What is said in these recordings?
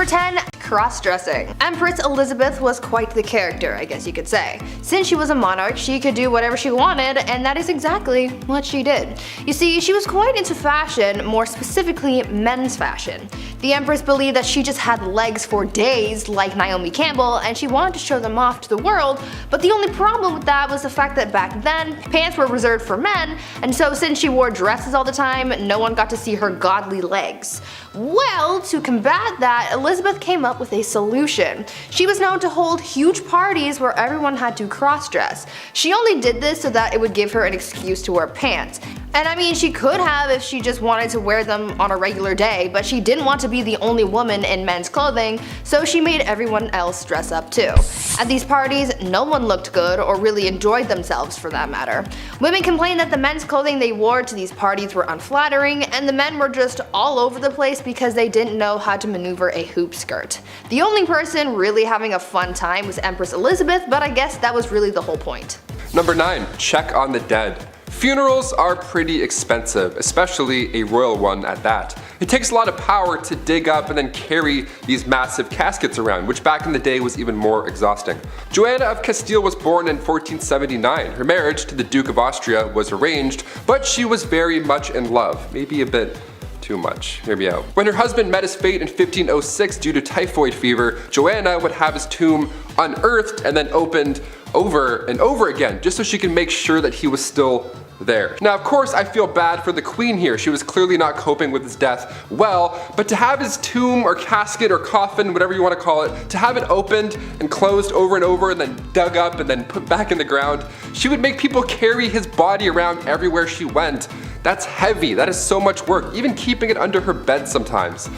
Number 10. Cross-dressing. Empress Elizabeth was quite the character, I guess you could say. Since she was a monarch, she could do whatever she wanted, and that is exactly what she did. You see, she was quite into fashion, more specifically men's fashion. The Empress believed that she just had legs for days, like Naomi Campbell, and she wanted to show them off to the world, but the only problem with that was the fact that back then, pants were reserved for men, and so since she wore dresses all the time, no one got to see her godly legs. Well, to combat that, Elizabeth came up with a solution. She was known to hold huge parties where everyone had to cross-dress. She only did this so that it would give her an excuse to wear pants. And I mean, she could have if she just wanted to wear them on a regular day, but she didn't want to be the only woman in men's clothing, so she made everyone else dress up too. At these parties, no one looked good or really enjoyed themselves for that matter. Women complained that the men's clothing they wore to these parties were unflattering, and the men were just all over the place because they didn't know how to maneuver a hoop skirt. The only person really having a fun time was Empress Elizabeth, but I guess that was really the whole point. Number 9. Check on the dead. Funerals are pretty expensive, especially a royal one at that. It takes a lot of power to dig up and then carry these massive caskets around, which back in the day was even more exhausting. Joanna of Castile was born in 1479. Her marriage to the Duke of Austria was arranged, but she was very much in love, maybe a bit too much. Hear me out. When her husband met his fate in 1506 due to typhoid fever, Joanna would have his tomb unearthed and then opened over and over again, just so she could make sure that he was still there. Now of course I feel bad for the queen here. She was clearly not coping with his death well, but to have his tomb or casket or coffin, whatever you want to call it, to have it opened and closed over and over and then dug up and then put back in the ground, she would make people carry his body around everywhere she went. That's heavy. That is so much work, even keeping it under her bed sometimes.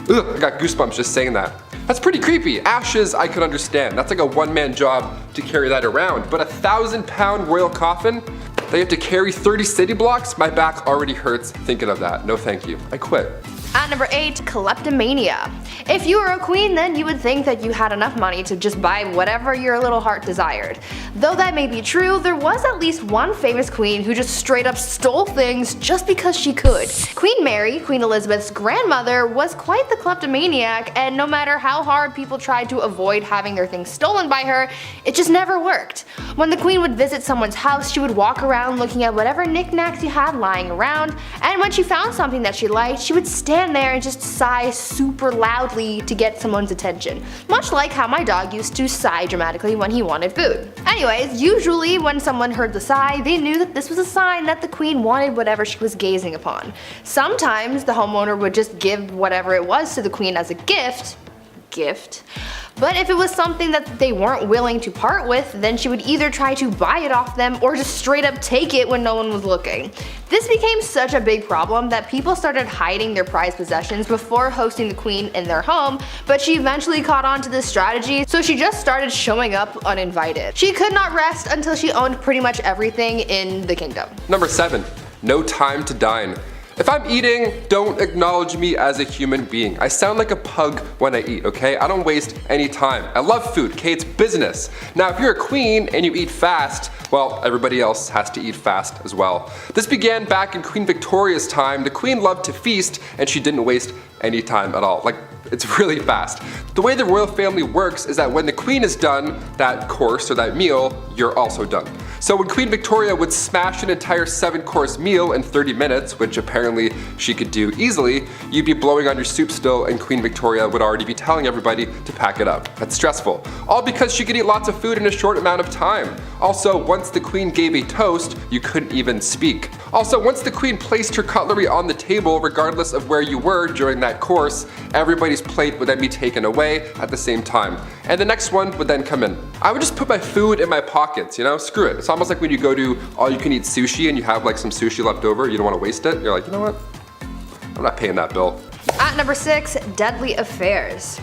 Ugh, I got goosebumps just saying that. That's pretty creepy. Ashes I could understand. That's like a one-man job to carry that around, but a 1,000-pound royal coffin? They have to carry 30 city blocks? My back already hurts thinking of that. No thank you. I quit. At number 8, kleptomania. If you were a queen, then you would think that you had enough money to just buy whatever your little heart desired. Though that may be true, there was at least one famous queen who just straight up stole things just because she could. Queen Mary, Queen Elizabeth's grandmother, was quite the kleptomaniac, and no matter how hard people tried to avoid having their things stolen by her, it just never worked. When the queen would visit someone's house, she would walk around looking at whatever knickknacks you had lying around, and when she found something that she liked, she would stand there and just sigh super loudly to get someone's attention. Much like how my dog used to sigh dramatically when he wanted food. Anyways, usually when someone heard the sigh, they knew that this was a sign that the queen wanted whatever she was gazing upon. Sometimes the homeowner would just give whatever it was to the queen as a gift. But if it was something that they weren't willing to part with, then she would either try to buy it off them or just straight up take it when no one was looking. This became such a big problem that people started hiding their prized possessions before hosting the queen in their home, but she eventually caught on to this strategy, so she just started showing up uninvited. She could not rest until she owned pretty much everything in the kingdom. Number 7. No time to dine. If I'm eating, don't acknowledge me as a human being. I sound like a pug when I eat, okay? I don't waste any time. I love food, okay? It's business. Now, if you're a queen and you eat fast, well, everybody else has to eat fast as well. This began back in Queen Victoria's time. The queen loved to feast and she didn't waste any time at all. Like, it's really fast. The way the royal family works is that when the queen is done that course or that meal, you're also done. So when Queen Victoria would smash an entire 7-course meal in 30 minutes, which apparently she could do easily, you'd be blowing on your soup still and Queen Victoria would already be telling everybody to pack it up. That's stressful. All because she could eat lots of food in a short amount of time. Also, once the queen gave a toast, you couldn't even speak. Also, once the queen placed her cutlery on the table, regardless of where you were during that course, everybody's plate would then be taken away at the same time. And the next one would then come in. I would just put my food in my pockets, you know, screw it. It's almost like when you go to all-you-can-eat sushi and you have like some sushi left over, you don't want to waste it. You're like, you know what? I'm not paying that bill. At number 6, deadly affairs.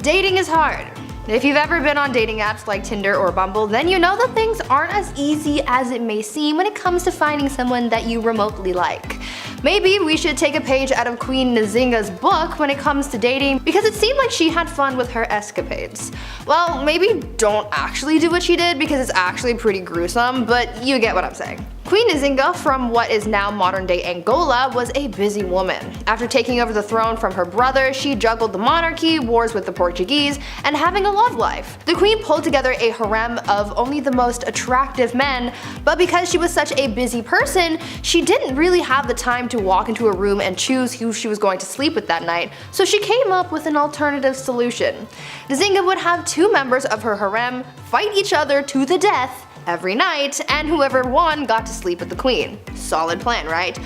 Dating is hard. If you've ever been on dating apps like Tinder or Bumble, then you know that things aren't as easy as it may seem when it comes to finding someone that you remotely like. Maybe we should take a page out of Queen Nzinga's book when it comes to dating, because it seemed like she had fun with her escapades. Well, maybe don't actually do what she did because it's actually pretty gruesome, but you get what I'm saying. Queen Nzinga from what is now modern-day Angola was a busy woman. After taking over the throne from her brother, she juggled the monarchy, wars with the Portuguese, and having a love life. The queen pulled together a harem of only the most attractive men, but because she was such a busy person, she didn't really have the time to walk into a room and choose who she was going to sleep with that night, so she came up with an alternative solution. Nzinga would have two members of her harem fight each other to the death every night, and whoever won got to sleep with the queen. Solid plan, right?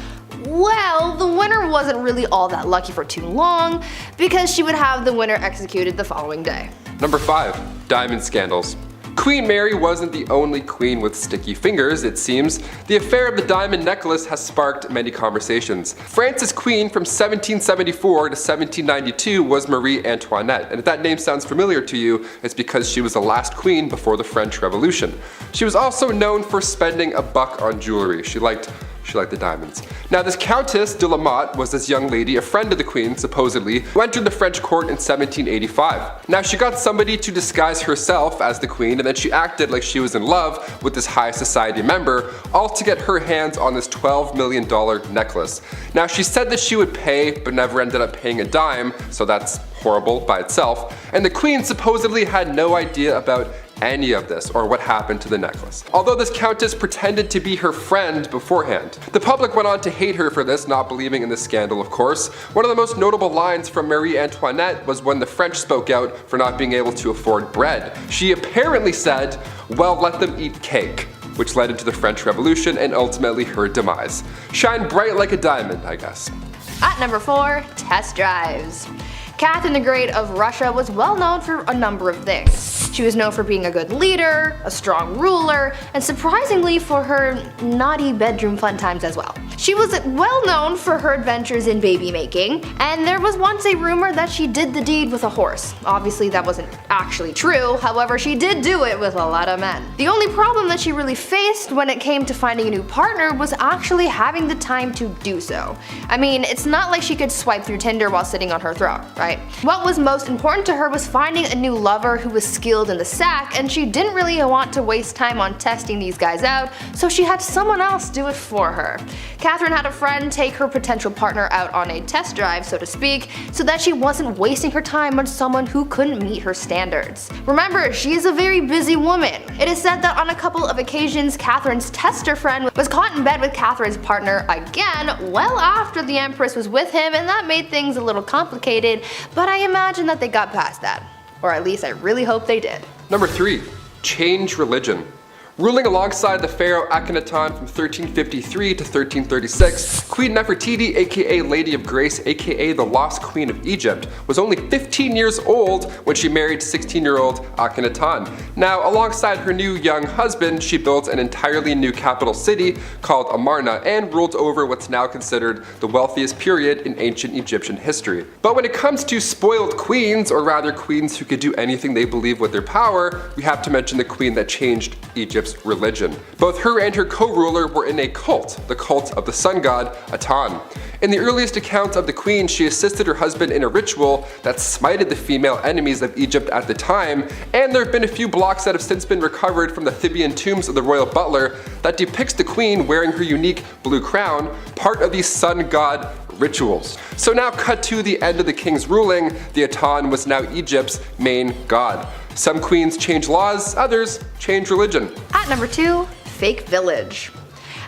Well, the winner wasn't really all that lucky for too long, because she would have the winner executed the following day. Number 5. Diamond scandals. Queen Mary wasn't the only queen with sticky fingers, it seems. The affair of the diamond necklace has sparked many conversations. France's queen from 1774 to 1792 was Marie Antoinette, and if that name sounds familiar to you, it's because she was the last queen before the French Revolution. She was also known for spending $1 on jewelry. She liked the diamonds. Now this Countess de la Motte was this young lady, a friend of the queen supposedly, who entered the French court in 1785. Now she got somebody to disguise herself as the queen, and then she acted like she was in love with this high society member, all to get her hands on this $12 million necklace. Now she said that she would pay, but never ended up paying a dime, so that's horrible by itself, and the queen supposedly had no idea about any of this or what happened to the necklace. Although this countess pretended to be her friend beforehand. The public went on to hate her for this, not believing in this scandal of course. One of the most notable lines from Marie Antoinette was when the French spoke out for not being able to afford bread. She apparently said, "Well, let them eat cake," which led into the French Revolution and ultimately her demise. Shine bright like a diamond, I guess. At number 4, test drives. Catherine the Great of Russia was well known for a number of things. She was known for being a good leader, a strong ruler, and surprisingly for her naughty bedroom fun times as well. She was well known for her adventures in baby making, and there was once a rumor that she did the deed with a horse. Obviously that wasn't actually true, however she did do it with a lot of men. The only problem that she really faced when it came to finding a new partner was actually having the time to do so. I mean, it's not like she could swipe through Tinder while sitting on her throne, right? What was most important to her was finding a new lover who was skilled in the sack, and she didn't really want to waste time on testing these guys out, so she had someone else do it for her. Catherine had a friend take her potential partner out on a test drive, so to speak, so that she wasn't wasting her time on someone who couldn't meet her standards. Remember, she is a very busy woman. It is said that on a couple of occasions, Catherine's tester friend was caught in bed with Catherine's partner again well after the Empress was with him, and that made things a little complicated, but I imagine that they got past that. Or at least I really hope they did. Number 3. Change religion. Ruling alongside the pharaoh Akhenaton from 1353 to 1336, Queen Nefertiti aka Lady of Grace aka the Lost Queen of Egypt was only 15 years old when she married 16-year-old Akhenaton. Now alongside her new young husband, she built an entirely new capital city called Amarna and ruled over what's now considered the wealthiest period in ancient Egyptian history. But when it comes to spoiled queens, or rather queens who could do anything they believe with their power, we have to mention the queen that changed Egypt's religion. Both her and her co-ruler were in a cult, the cult of the sun god Aten. In the earliest accounts of the queen, she assisted her husband in a ritual that smited the female enemies of Egypt at the time, and there have been a few blocks that have since been recovered from the Theban tombs of the royal butler that depicts the queen wearing her unique blue crown, part of these sun god rituals. So now cut to the end of the king's ruling, the Aten was now Egypt's main god. Some queens change laws, others change religion. At number 2, fake village.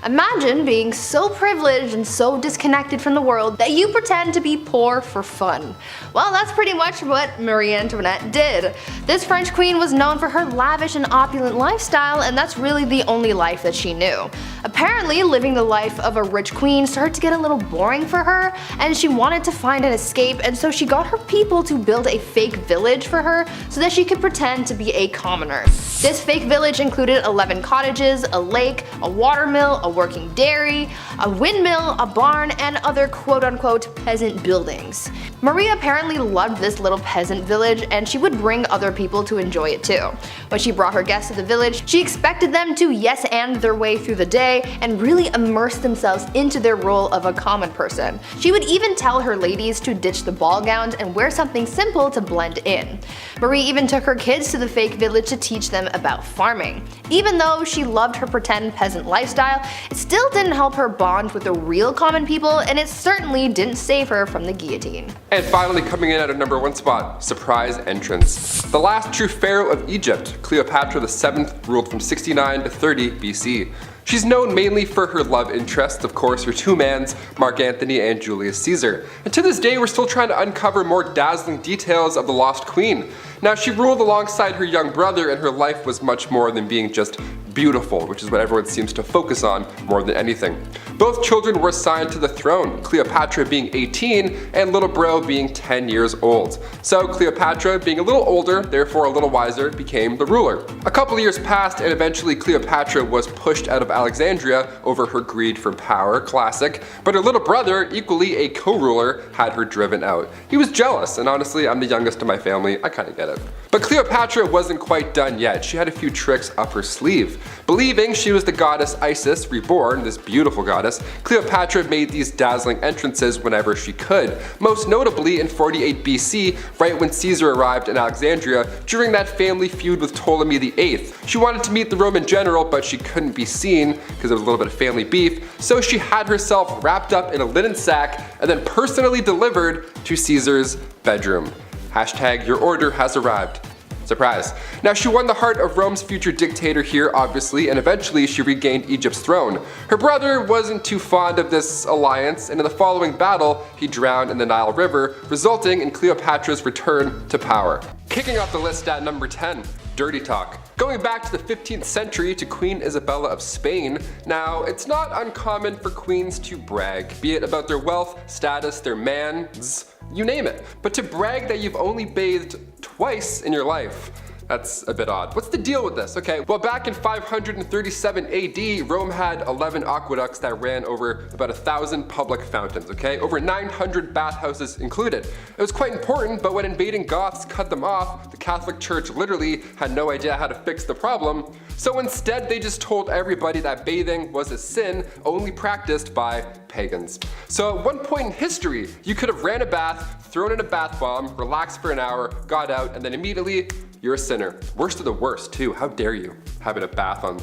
Imagine being so privileged and so disconnected from the world that you pretend to be poor for fun. Well, that's pretty much what Marie Antoinette did. This French queen was known for her lavish and opulent lifestyle, and that's really the only life that she knew. Apparently, living the life of a rich queen started to get a little boring for her, and she wanted to find an escape, and so she got her people to build a fake village for her so that she could pretend to be a commoner. This fake village included 11 cottages, a lake, a watermill, a working dairy, a windmill, a barn, and other quote-unquote peasant buildings. Maria apparently loved this little peasant village, and she would bring other people to enjoy it too. When she brought her guests to the village, she expected them to yes-and their way through the day and really immerse themselves into their role of a common person. She would even tell her ladies to ditch the ball gowns and wear something simple to blend in. Marie even took her kids to the fake village to teach them about farming. Even though she loved her pretend peasant lifestyle, It still didn't help her bond with the real common people, and it certainly didn't save her from the guillotine. And finally, coming in at our number 1 spot, surprise entrance. The last true pharaoh of Egypt, Cleopatra VII, ruled from 69 to 30 BC. She's known mainly for her love interest, of course, her two mans, Mark Antony and Julius Caesar. And to this day, we're still trying to uncover more dazzling details of the lost queen. Now, she ruled alongside her young brother, and her life was much more than being just beautiful, which is what everyone seems to focus on more than anything. Both children were assigned to the throne, Cleopatra being 18 and little bro being 10 years old. So Cleopatra, being a little older, therefore a little wiser, became the ruler. A couple of years passed, and eventually Cleopatra was pushed out of Alexandria over her greed for power, classic, but her little brother, equally a co-ruler, had her driven out. He was jealous, and honestly, I'm the youngest in my family, I kinda get it. But Cleopatra wasn't quite done yet. She had a few tricks up her sleeve. Believing she was the goddess Isis reborn, this beautiful goddess, Cleopatra made these dazzling entrances whenever she could. Most notably in 48 BC, right when Caesar arrived in Alexandria during that family feud with Ptolemy VIII. She wanted to meet the Roman general, but she couldn't be seen because there was a little bit of family beef, so she had herself wrapped up in a linen sack and then personally delivered to Caesar's bedroom. Hashtag your order has arrived. Surprise. Now, she won the heart of Rome's future dictator here, obviously, and eventually she regained Egypt's throne. Her brother wasn't too fond of this alliance, and in the following battle, he drowned in the Nile River, resulting in Cleopatra's return to power. Kicking off the list at number 10, dirty talk. Going back to the 15th century to Queen Isabella of Spain, now it's not uncommon for queens to brag, be it about their wealth, status, their mans, you name it. But to brag that you've only bathed twice in your life, that's a bit odd. What's the deal with this? Okay, well, back in 537 AD, Rome had 11 aqueducts that ran over about 1,000 public fountains, okay? Over 900 bathhouses included. It was quite important, but when invading Goths cut them off, the Catholic Church literally had no idea how to fix the problem. So instead, they just told everybody that bathing was a sin only practiced by pagans. So at one point in history, you could have ran a bath, thrown in a bath bomb, relaxed for an hour, got out, and then immediately you're a sinner. Worst of the worst, too. How dare you? Having a bath on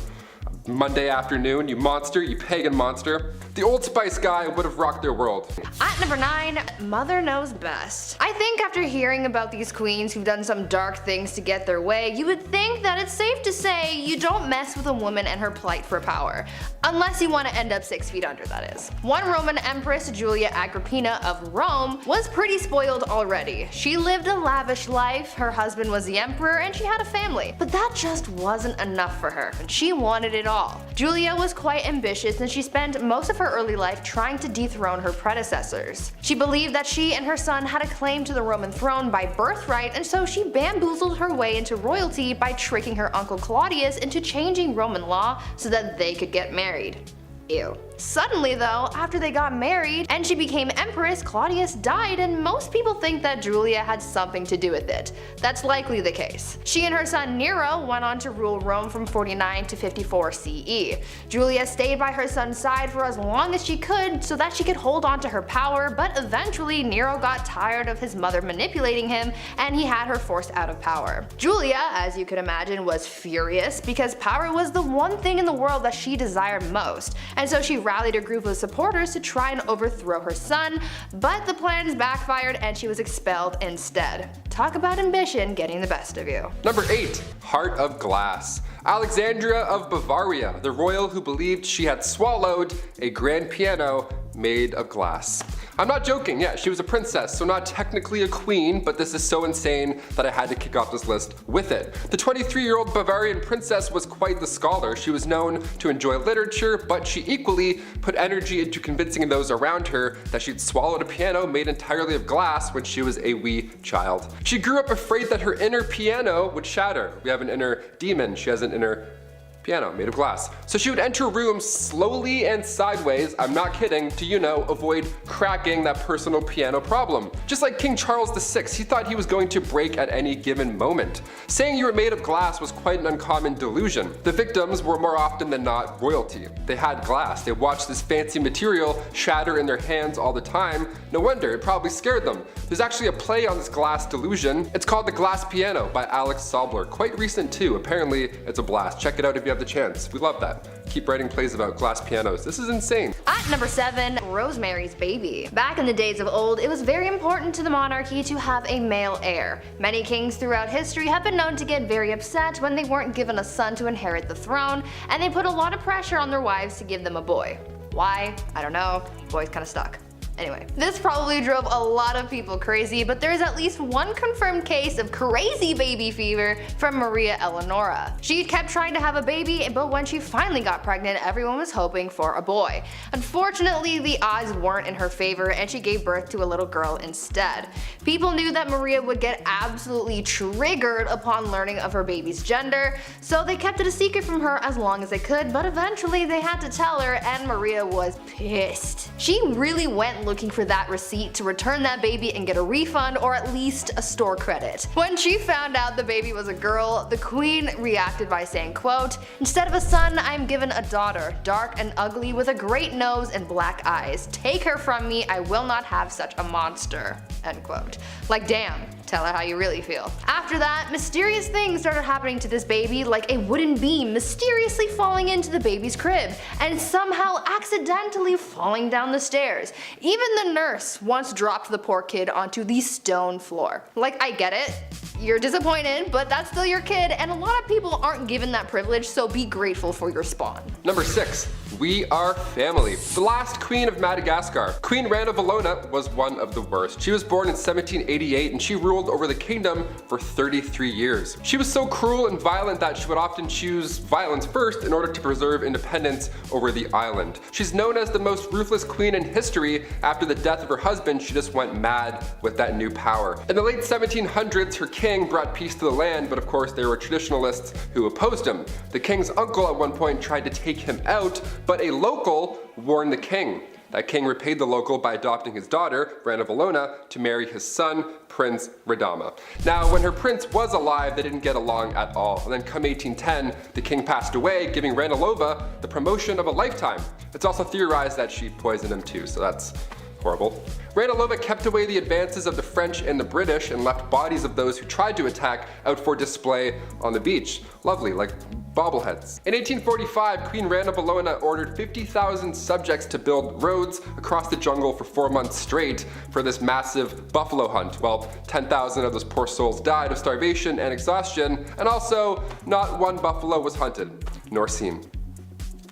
Monday afternoon, you monster, you pagan monster. The Old Spice guy would have rocked their world. At number 9, Mother Knows Best. I think after hearing about these queens who've done some dark things to get their way, you would think that it's safe to say you don't mess with a woman and her plight for power. Unless you want to end up 6 feet under, that is. One Roman Empress, Julia Agrippina of Rome, was pretty spoiled already. She lived a lavish life, her husband was the emperor, and she had a family. But that just wasn't enough for her, and she wanted it all. Julia was quite ambitious, and she spent most of her early life trying to dethrone her predecessors. She believed that she and her son had a claim to the Roman throne by birthright, and so she bamboozled her way into royalty by tricking her uncle Claudius into changing Roman law so that they could get married. Ew. Suddenly though, after they got married and she became empress, Claudius died, and most people think that Julia had something to do with it. That's likely the case. She and her son Nero went on to rule Rome from 49 to 54 CE. Julia stayed by her son's side for as long as she could so that she could hold on to her power, but eventually Nero got tired of his mother manipulating him and he had her forced out of power. Julia, as you could imagine, was furious because power was the one thing in the world that she desired most, and so she rallied a group of supporters to try and overthrow her son, but the plans backfired and she was expelled instead. Talk about ambition getting the best of you. Number 8, Heart of Glass. Alexandria of Bavaria, the royal who believed she had swallowed a grand piano made of glass. I'm not joking, yeah, she was a princess, so not technically a queen, but this is so insane that I had to kick off this list with it. The 23-year-old Bavarian princess was quite the scholar. She was known to enjoy literature, but she equally put energy into convincing those around her that she'd swallowed a piano made entirely of glass when she was a wee child. She grew up afraid that her inner piano would shatter. We have an inner demon, she has an inner piano made of glass. So she would enter rooms slowly and sideways, I'm not kidding, to, you know, avoid cracking that personal piano problem. Just like King Charles VI, he thought he was going to break at any given moment. Saying you were made of glass was quite an uncommon delusion. The victims were more often than not royalty. They had glass, they watched this fancy material shatter in their hands all the time. No wonder, it probably scared them. There's actually a play on this glass delusion. It's called The Glass Piano by Alex Sobler. Quite recent too, apparently it's a blast. Check it out if you have the chance. We love that. Keep writing plays about glass pianos. This is insane. At number 7, Rosemary's Baby. Back in the days of old, it was very important to the monarchy to have a male heir. Many kings throughout history have been known to get very upset when they weren't given a son to inherit the throne, and they put a lot of pressure on their wives to give them a boy. Why? I don't know. Boys kinda stuck. Anyway, this probably drove a lot of people crazy, but there is at least one confirmed case of crazy baby fever from Maria Eleonora. She kept trying to have a baby, but when she finally got pregnant, everyone was hoping for a boy. Unfortunately, the odds weren't in her favor and she gave birth to a little girl instead. People knew that Maria would get absolutely triggered upon learning of her baby's gender, so they kept it a secret from her as long as they could, but eventually they had to tell her and Maria was pissed. She really went looking for that receipt to return that baby and get a refund or at least a store credit. When she found out the baby was a girl, the queen reacted by saying, quote, "Instead of a son, I am given a daughter, dark and ugly with a great nose and black eyes. Take her from me, I will not have such a monster." End quote. Like damn, tell her how you really feel. After that, mysterious things started happening to this baby, like a wooden beam mysteriously falling into the baby's crib and somehow accidentally falling down the stairs. Even the nurse once dropped the poor kid onto the stone floor. Like, I get it. You're disappointed, but that's still your kid, and a lot of people aren't given that privilege, so be grateful for your spawn. Number 6. We are family. The last queen of Madagascar, Queen Rana Valona, was one of the worst. She was born in 1788 and she ruled over the kingdom for 33 years. She was so cruel and violent that she would often choose violence first in order to preserve independence over the island. She's known as the most ruthless queen in history. After the death of her husband, she just went mad with that new power. In the late 1700s, her king brought peace to the land, but of course there were traditionalists who opposed him. The king's uncle at one point tried to take him out, but a local warned the king. That king repaid the local by adopting his daughter, Rana Valona, to marry his son, Prince Radama. Now, when her prince was alive, they didn't get along at all. And then come 1810, the king passed away, giving Ranilova the promotion of a lifetime. It's also theorized that she poisoned him too, so that's horrible. Ranilova kept away the advances of the French and the British and left bodies of those who tried to attack out for display on the beach. Lovely, like bobbleheads. In 1845, Queen Rana Valona ordered 50,000 subjects to build roads across the jungle for 4 months straight for this massive buffalo hunt. Well, 10,000 of those poor souls died of starvation and exhaustion, and also not one buffalo was hunted, nor seen.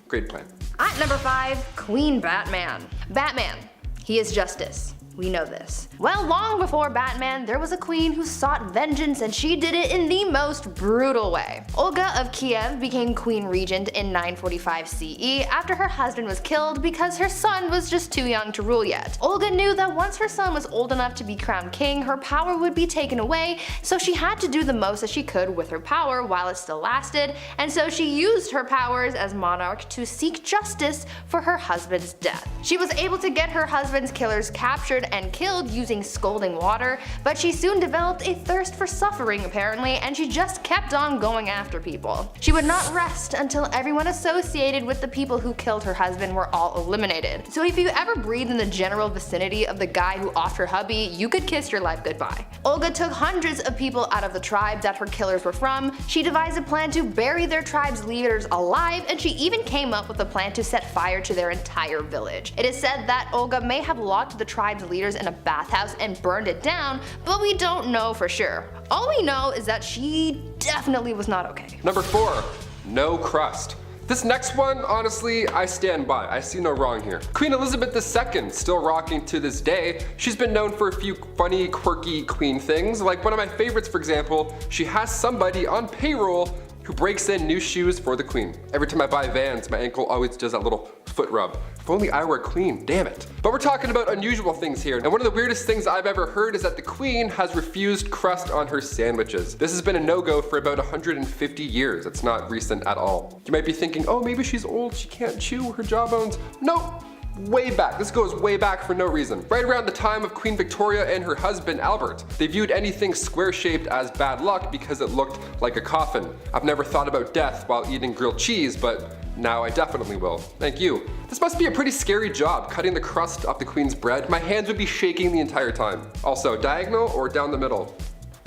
Great plan. At number 5, Queen Batman. Batman. He is justice. We know this. Well, long before Batman, there was a queen who sought vengeance, and she did it in the most brutal way. Olga of Kiev became queen regent in 945 CE after her husband was killed because her son was just too young to rule yet. Olga knew that once her son was old enough to be crowned king, her power would be taken away, so she had to do the most that she could with her power while it still lasted, and so she used her powers as monarch to seek justice for her husband's death. She was able to get her husband's killers captured and killed using scalding water, but she soon developed a thirst for suffering apparently, and she just kept on going after people. She would not rest until everyone associated with the people who killed her husband were all eliminated. So if you ever breathe in the general vicinity of the guy who offed her hubby, you could kiss your life goodbye. Olga took hundreds of people out of the tribe that her killers were from. She devised a plan to bury their tribe's leaders alive, and she even came up with a plan to set fire to their entire village. It is said that Olga may have locked the tribe's leaders in a bathhouse and burned it down, but we don't know for sure. All we know is that she definitely was not okay. Number 4, no crust. This next one, honestly, I stand by. I see no wrong here. Queen Elizabeth II, still rocking to this day. She's been known for a few funny, quirky queen things. Like one of my favorites, for example, she has somebody on payroll who breaks in new shoes for the queen. Every time I buy Vans, my ankle always does that little foot rub. If only I were a queen, damn it. But we're talking about unusual things here, and one of the weirdest things I've ever heard is that the queen has refused crust on her sandwiches. This has been a no-go for about 150 years. It's not recent at all. You might be thinking, oh, maybe she's old, she can't chew her jawbones. Nope. Way back. This goes way back for no reason. Right around the time of Queen Victoria and her husband Albert. They viewed anything square-shaped as bad luck because it looked like a coffin. I've never thought about death while eating grilled cheese, but now I definitely will. Thank you. This must be a pretty scary job, cutting the crust off the queen's bread. My hands would be shaking the entire time. Also, diagonal or down the middle?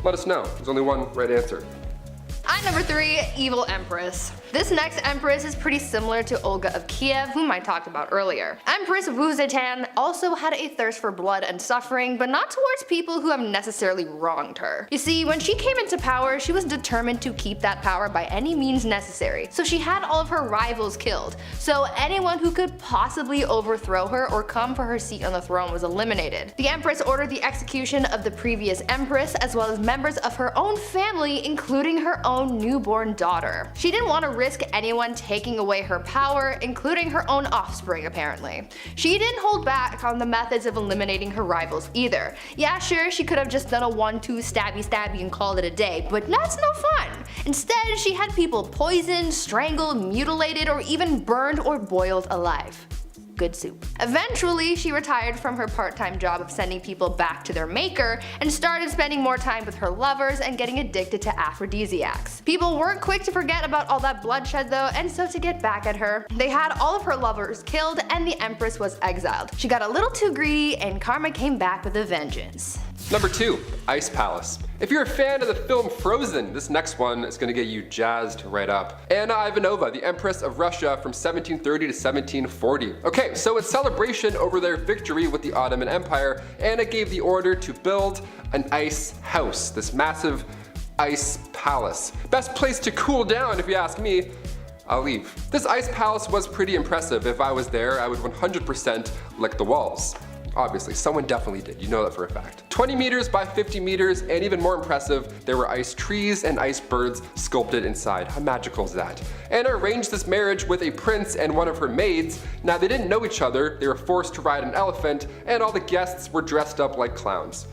Let us know. There's only one right answer. At number 3, Evil Empress. This next empress is pretty similar to Olga of Kiev, whom I talked about earlier. Empress Wu Zetian also had a thirst for blood and suffering, but not towards people who have necessarily wronged her. You see, when she came into power, she was determined to keep that power by any means necessary, so she had all of her rivals killed, so anyone who could possibly overthrow her or come for her seat on the throne was eliminated. The Empress ordered the execution of the previous Empress as well as members of her own family, including her own newborn daughter. She didn't want to risk anyone taking away her power, including her own offspring apparently. She didn't hold back on the methods of eliminating her rivals either. Yeah, sure, she could have just done a 1-2 stabby stabby and called it a day, but that's no fun. Instead, she had people poisoned, strangled, mutilated, or even burned or boiled alive. Good soup. Eventually, she retired from her part-time job of sending people back to their maker and started spending more time with her lovers and getting addicted to aphrodisiacs. People weren't quick to forget about all that bloodshed though, and so to get back at her, they had all of her lovers killed and the Empress was exiled. She got a little too greedy and karma came back with a vengeance. Number 2. Ice Palace. If you're a fan of the film Frozen, this next one is going to get you jazzed right up. Anna Ivanova, the Empress of Russia from 1730 to 1740. Okay, so in celebration over their victory with the Ottoman Empire, Anna gave the order to build an ice house, this massive ice palace. Best place to cool down if you ask me. I'll leave. This ice palace was pretty impressive. If I was there, I would 100% lick the walls. Obviously, someone definitely did, you know that for a fact. 20 meters by 50 meters, and even more impressive, there were ice trees and ice birds sculpted inside. How magical is that? Anna arranged this marriage with a prince and one of her maids. Now they didn't know each other, they were forced to ride an elephant, and all the guests were dressed up like clowns.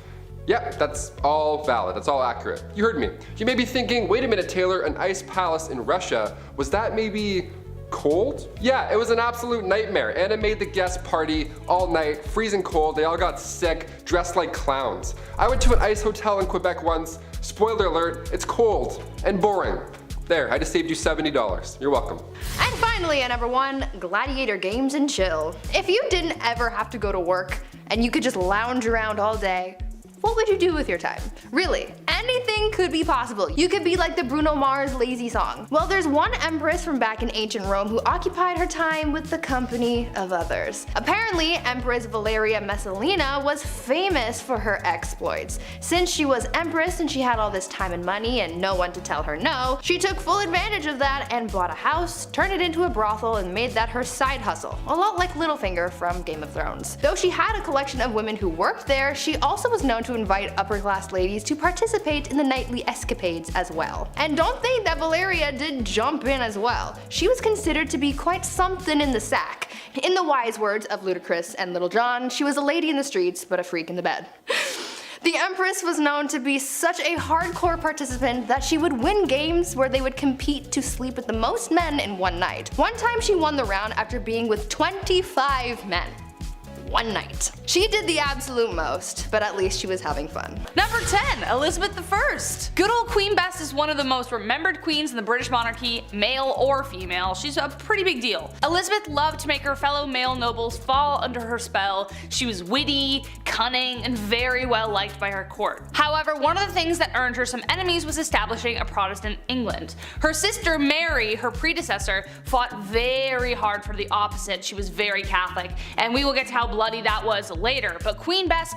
Yep, that's all valid, that's all accurate. You heard me. You may be thinking, wait a minute Taylor, an ice palace in Russia, was that maybe cold? Yeah, it was an absolute nightmare. Anna made the guest party all night, freezing cold, they all got sick, dressed like clowns. I went to an ice hotel in Quebec once, spoiler alert, it's cold and boring. There, I just saved you $70. You're welcome. And finally at number 1, gladiator games and chill. If you didn't ever have to go to work and you could just lounge around all day, what would you do with your time? Really, anything could be possible. You could be like the Bruno Mars lazy song. Well, there's one empress from back in ancient Rome who occupied her time with the company of others. Apparently, Empress Valeria Messalina was famous for her exploits. Since she was empress and she had all this time and money and no one to tell her no, she took full advantage of that and bought a house, turned it into a brothel, and made that her side hustle. A lot like Littlefinger from Game of Thrones. Though she had a collection of women who worked there, she also was known to invite upper-class ladies to participate in the nightly escapades as well. And don't think that Valeria did jump in as well. She was considered to be quite something in the sack. In the wise words of Ludacris and Little John, she was a lady in the streets, but a freak in the bed. The Empress was known to be such a hardcore participant that she would win games where they would compete to sleep with the most men in one night. One time she won the round after being with 25 men. One night. She did the absolute most, but at least she was having fun. Number 10. Elizabeth I. Good old Queen Bess is one of the most remembered queens in the British monarchy, male or female. She's a pretty big deal. Elizabeth loved to make her fellow male nobles fall under her spell. She was witty, cunning, and very well liked by her court. However, one of the things that earned her some enemies was establishing a Protestant England. Her sister Mary, her predecessor, fought very hard for the opposite. She was very Catholic, and we will get to how bloody that was later, but Queen Bess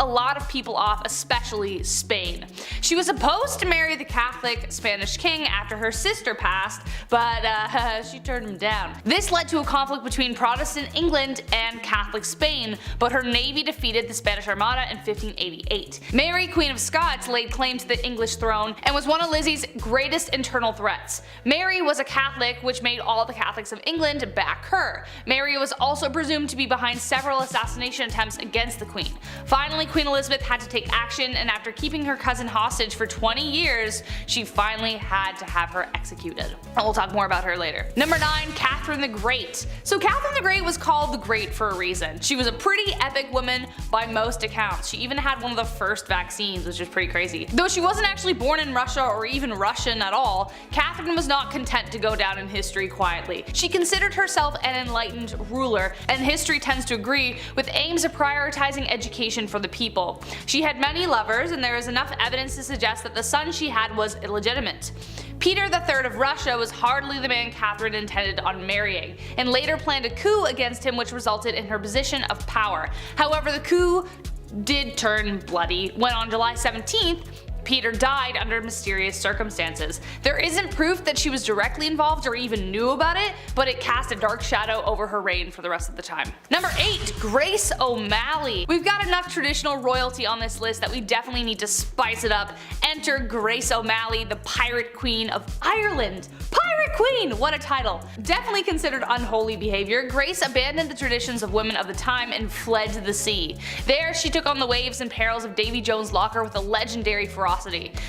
a lot of people off, especially Spain. She was supposed to marry the Catholic Spanish king after her sister passed, but she turned him down. This led to a conflict between Protestant England and Catholic Spain, but her navy defeated the Spanish Armada in 1588. Mary, Queen of Scots, laid claim to the English throne and was one of Lizzie's greatest internal threats. Mary was a Catholic, which made all the Catholics of England back her. Mary was also presumed to be behind several assassination attempts against the Queen. Finally, Queen Elizabeth had to take action, and after keeping her cousin hostage for 20 years, she finally had to have her executed. And we'll talk more about her later. Number 9. Catherine the Great. So Catherine the Great was called the Great for a reason. She was a pretty epic woman by most accounts. She even had one of the first vaccines, which is pretty crazy. Though she wasn't actually born in Russia or even Russian at all, Catherine was not content to go down in history quietly. She considered herself an enlightened ruler, and history tends to agree, with aims of prioritizing education for the the people. She had many lovers, and there is enough evidence to suggest that the son she had was illegitimate. Peter III of Russia was hardly the man Catherine intended on marrying, and later planned a coup against him which resulted in her position of power. However, the coup did turn bloody when on July 17th, Peter died under mysterious circumstances. There isn't proof that she was directly involved or even knew about it, but it cast a dark shadow over her reign for the rest of the time. Number 8. Grace O'Malley. We've got enough traditional royalty on this list that we definitely need to spice it up. Enter Grace O'Malley, the Pirate Queen of Ireland. Pirate Queen! What a title. Definitely considered unholy behavior, Grace abandoned the traditions of women of the time and fled to the sea. There, she took on the waves and perils of Davy Jones' locker with a legendary ferocity.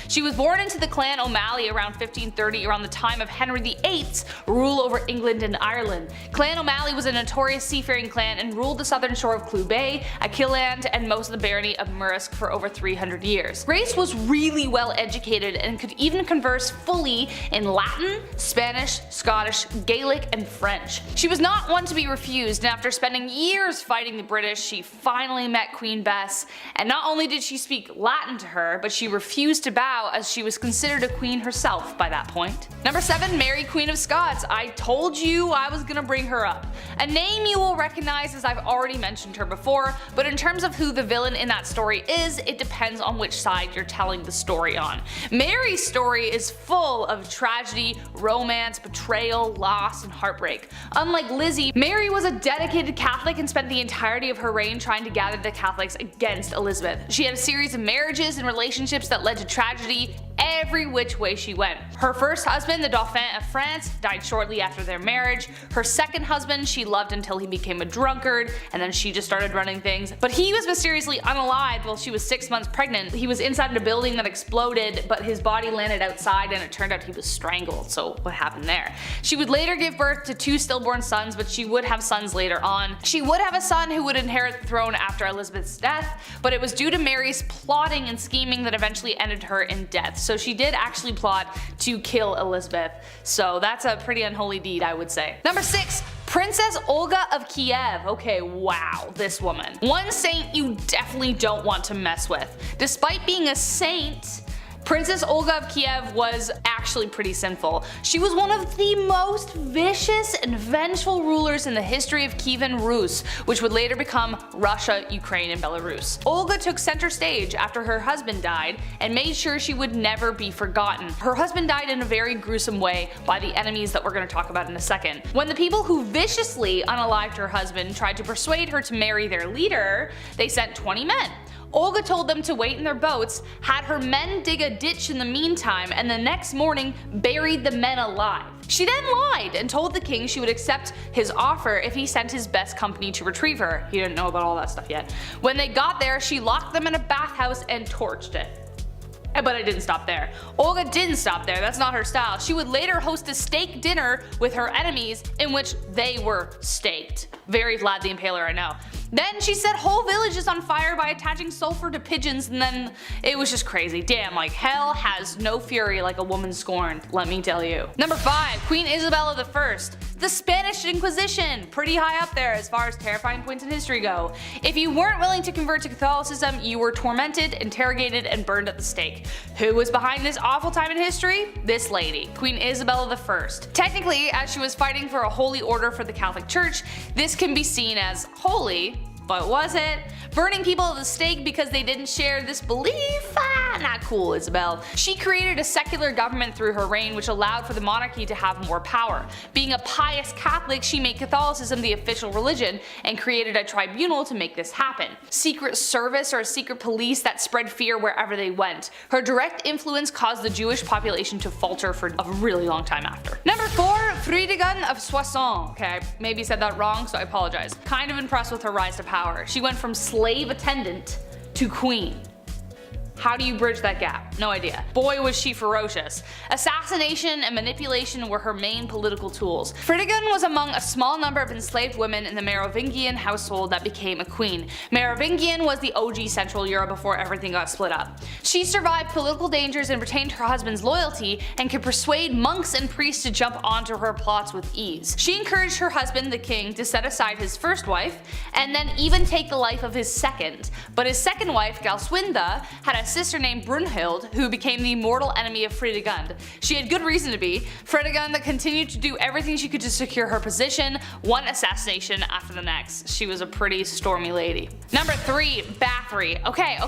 She was born into the clan O'Malley around 1530, around the time of Henry VIII's rule over England and Ireland. Clan O'Malley was a notorious seafaring clan and ruled the southern shore of Clew Bay, Achilleland, and most of the barony of Murrisk for over 300 years. Grace was really well educated and could even converse fully in Latin, Spanish, Scottish, Gaelic, and French. She was not one to be refused, and after spending years fighting the British, she finally met Queen Bess, and not only did she speak Latin to her, but she refused to bow as she was considered a queen herself by that point. Number 7. Mary Queen of Scots. I told you I was gonna bring her up. A name you will recognize as I've already mentioned her before, but in terms of who the villain in that story is, it depends on which side you're telling the story on. Mary's story is full of tragedy, romance, betrayal, loss, and heartbreak. Unlike Lizzie, Mary was a dedicated Catholic and spent the entirety of her reign trying to gather the Catholics against Elizabeth. She had a series of marriages and relationships that led to tragedy every which way she went. Her first husband, the Dauphin of France, died shortly after their marriage. Her second husband she loved until he became a drunkard, and then she just started running things. But he was mysteriously unalived while she was 6 months pregnant. He was inside a building that exploded, but his body landed outside and it turned out he was strangled, so what happened there? She would later give birth to 2 stillborn sons, but she would have sons later on. She would have a son who would inherit the throne after Elizabeth's death, but it was due to Mary's plotting and scheming that eventually ended her in death. So she did actually plot to kill Elizabeth. So that's a pretty unholy deed, I would say. Number 6. Princess Olga of Kiev. Okay, wow, this woman. One saint you definitely don't want to mess with. Despite being a saint, Princess Olga of Kiev was actually pretty sinful. She was one of the most vicious and vengeful rulers in the history of Kievan Rus, which would later become Russia, Ukraine, and Belarus. Olga took center stage after her husband died and made sure she would never be forgotten. Her husband died in a very gruesome way by the enemies that we're going to talk about in a second. When the people who viciously unalived her husband tried to persuade her to marry their leader, they sent 20 men. Olga told them to wait in their boats, had her men dig a ditch in the meantime, and the next morning buried the men alive. She then lied and told the king she would accept his offer if he sent his best company to retrieve her. He didn't know about all that stuff yet. When they got there, she locked them in a bathhouse and torched it. But it didn't stop there. Olga didn't stop there, that's not her style. She would later host a steak dinner with her enemies in which they were staked. Very Vlad the Impaler, I know. Then she set whole villages on fire by attaching sulfur to pigeons, and then it was just crazy. Damn, like hell has no fury like a woman scorned, let me tell you. Number 5. Queen Isabella I. The Spanish Inquisition. Pretty high up there as far as terrifying points in history go. If you weren't willing to convert to Catholicism, you were tormented, interrogated, and burned at the stake. Who was behind this awful time in history? This lady, Queen Isabella I. Technically, as she was fighting for a holy order for the Catholic Church, this can be seen as holy, but was it? Burning people at the stake because they didn't share this belief? Not cool, Isabel. She created a secular government through her reign which allowed for the monarchy to have more power. Being a pious Catholic, she made Catholicism the official religion and created a tribunal to make this happen. Secret service or a secret police that spread fear wherever they went. Her direct influence caused the Jewish population to falter for a really long time after. Number 4. Fridegund of Soissons. Okay, I maybe said that wrong, so I apologize. Kind of impressed with her rise to power. She went from slave attendant to queen. How do you bridge that gap? No idea. Boy was she ferocious. Assassination and manipulation were her main political tools. Fredegund was among a small number of enslaved women in the Merovingian household that became a queen. Merovingian was the OG Central Europe before everything got split up. She survived political dangers and retained her husband's loyalty, and could persuade monks and priests to jump onto her plots with ease. She encouraged her husband, the king, to set aside his first wife, and then even take the life of his second. But his second wife, Galswinda, had a sister named Brunhild, who became the mortal enemy of Fredegund. She had good reason to be. Fredegund continued to do everything she could to secure her position, one assassination after the next. She was a pretty stormy lady. Number 3, Bathory. Okay.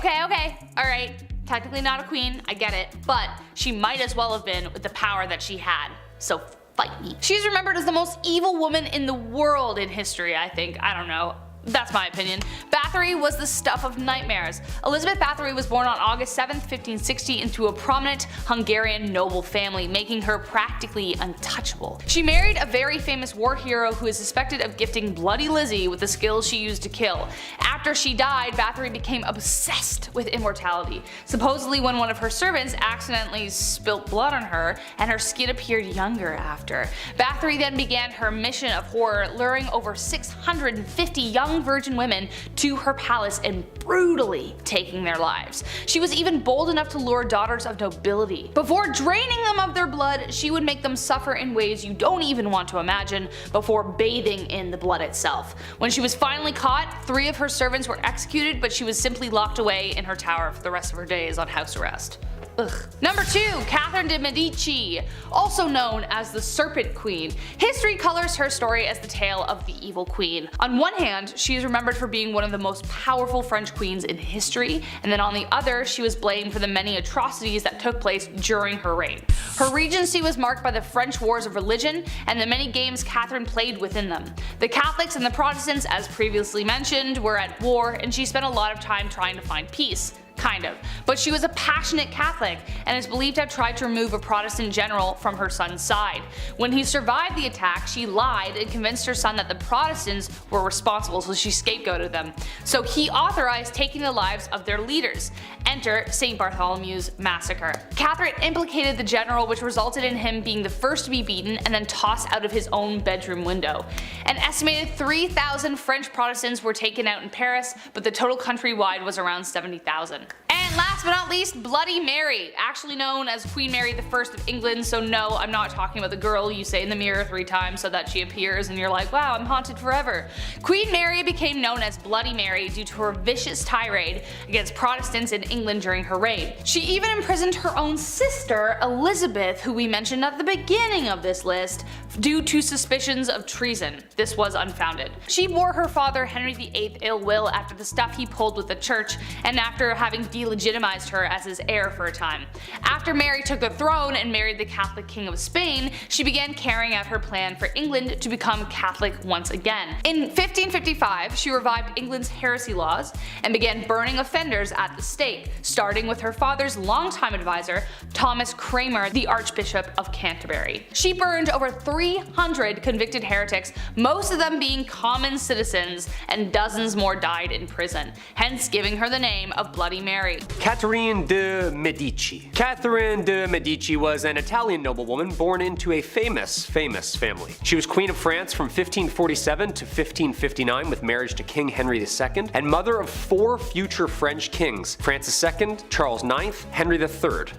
Alright. Technically not a queen, I get it, but she might as well have been with the power that she had. So fight me. She's remembered as the most evil woman in the world in history, I think. I don't know. That's my opinion. Bathory was the stuff of nightmares. Elizabeth Bathory was born on August 7, 1560 into a prominent Hungarian noble family, making her practically untouchable. She married a very famous war hero who is suspected of gifting Bloody Lizzie with the skills she used to kill. After she died, Bathory became obsessed with immortality. Supposedly when one of her servants accidentally spilt blood on her, and her skin appeared younger after. Bathory then began her mission of horror, luring over 650 young virgin women to her palace and brutally taking their lives. She was even bold enough to lure daughters of nobility. Before draining them of their blood, she would make them suffer in ways you don't even want to imagine before bathing in the blood itself. When she was finally caught, 3 of her servants were executed, but she was simply locked away in her tower for the rest of her days on house arrest. Ugh. Number 2, Catherine de Medici, also known as the Serpent Queen. History colors her story as the tale of the evil queen. On one hand, she is remembered for being one of the most powerful French queens in history, and then on the other, she was blamed for the many atrocities that took place during her reign. Her regency was marked by the French wars of religion and the many games Catherine played within them. The Catholics and the Protestants, as previously mentioned, were at war, and she spent a lot of time trying to find peace. Kind of. But she was a passionate Catholic and is believed to have tried to remove a Protestant general from her son's side. When he survived the attack, she lied and convinced her son that the Protestants were responsible, so she scapegoated them. So he authorized taking the lives of their leaders. Enter St. Bartholomew's Massacre. Catherine implicated the general, which resulted in him being the first to be beaten and then tossed out of his own bedroom window. An estimated 3,000 French Protestants were taken out in Paris, but the total countrywide was around 70,000. And last but not least, Bloody Mary, actually known as Queen Mary I of England, so no, I'm not talking about the girl you say in the mirror 3 times so that she appears and you're like, wow, I'm haunted forever. Queen Mary became known as Bloody Mary due to her vicious tirade against Protestants in England during her reign. She even imprisoned her own sister, Elizabeth, who we mentioned at the beginning of this list, due to suspicions of treason. This was unfounded. She bore her father Henry VIII ill will after the stuff he pulled with the church, and after having delegitimized her as his heir for a time. After Mary took the throne and married the Catholic King of Spain, she began carrying out her plan for England to become Catholic once again. In 1555, she revived England's heresy laws and began burning offenders at the stake, starting with her father's longtime advisor, Thomas Cranmer, the Archbishop of Canterbury. She burned over 300 convicted heretics, most of them being common citizens, and dozens more died in prison, hence giving her the name of Bloody Mary. Catherine de Medici. Catherine de Medici was an Italian noblewoman born into a famous family. She was Queen of France from 1547 to 1559 with marriage to King Henry II, and mother of 4 future French kings, Francis II, Charles IX, Henry III.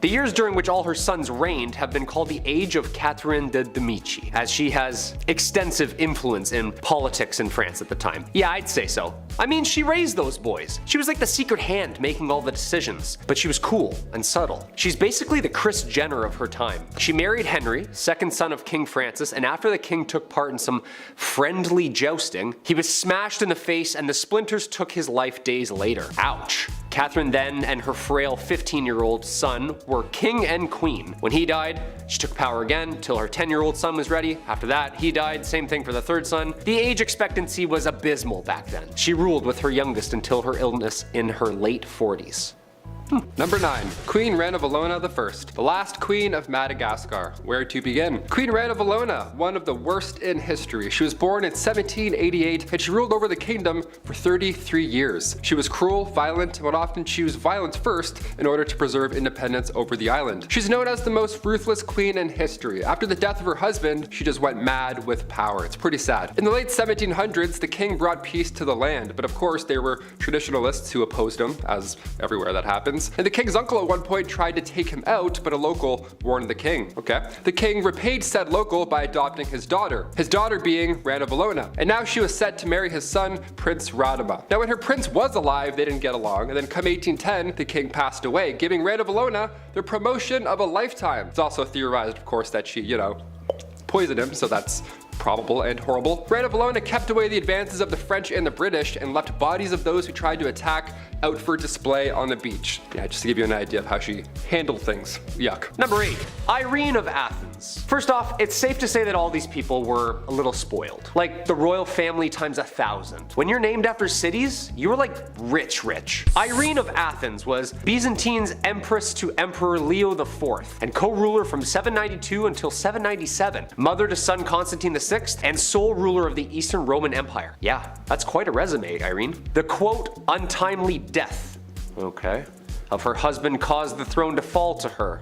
The years during which all her sons reigned have been called the Age of Catherine de Medici, as she has extensive influence in politics in France at the time. Yeah, I'd say so. I mean, she raised those boys. She was like the secret hand making all the decisions, but she was cool and subtle. She's basically the Kris Jenner of her time. She married Henry, second son of King Francis, and after the king took part in some friendly jousting, he was smashed in the face and the splinters took his life days later. Ouch. Catherine then and her frail 15-year-old son were king and queen. When he died, she took power again till her 10-year-old son was ready. After that, he died, same thing for the third son. The age expectancy was abysmal back then. She ruled with her youngest until her illness in her late 40s. Number 9. Queen Ranavalona I, the last queen of Madagascar. Where to begin? Queen Ranavalona, one of the worst in history. She was born in 1788 and she ruled over the kingdom for 33 years. She was cruel, violent, and would often choose violence first in order to preserve independence over the island. She's known as the most ruthless queen in history. After the death of her husband, she just went mad with power. It's pretty sad. In the late 1700s, the king brought peace to the land, but of course there were traditionalists who opposed him, as everywhere that happens. And the king's uncle at one point tried to take him out, but a local warned the king. Okay. The king repaid said local by adopting his daughter being Ranavalona. And now she was set to marry his son, Prince Radama. Now when her prince was alive, they didn't get along, and then come 1810, the king passed away, giving Ranavalona the promotion of a lifetime. It's also theorized, of course, that she, poisoned him, so that's probable and horrible. Ranavalona kept away the advances of the French and the British and left bodies of those who tried to attack out for display on the beach. Yeah, just to give you an idea of how she handled things. Yuck. Number 8. Irene of Athens. First off, it's safe to say that all these people were a little spoiled. Like the royal family times 1,000. When you're named after cities, you were like rich. Irene of Athens was Byzantine's Empress to Emperor Leo IV and co-ruler from 792 until 797, mother to son Constantine VI, and sole ruler of the Eastern Roman Empire. Yeah, that's quite a resume, Irene. The quote, untimely death, okay, of her husband caused the throne to fall to her.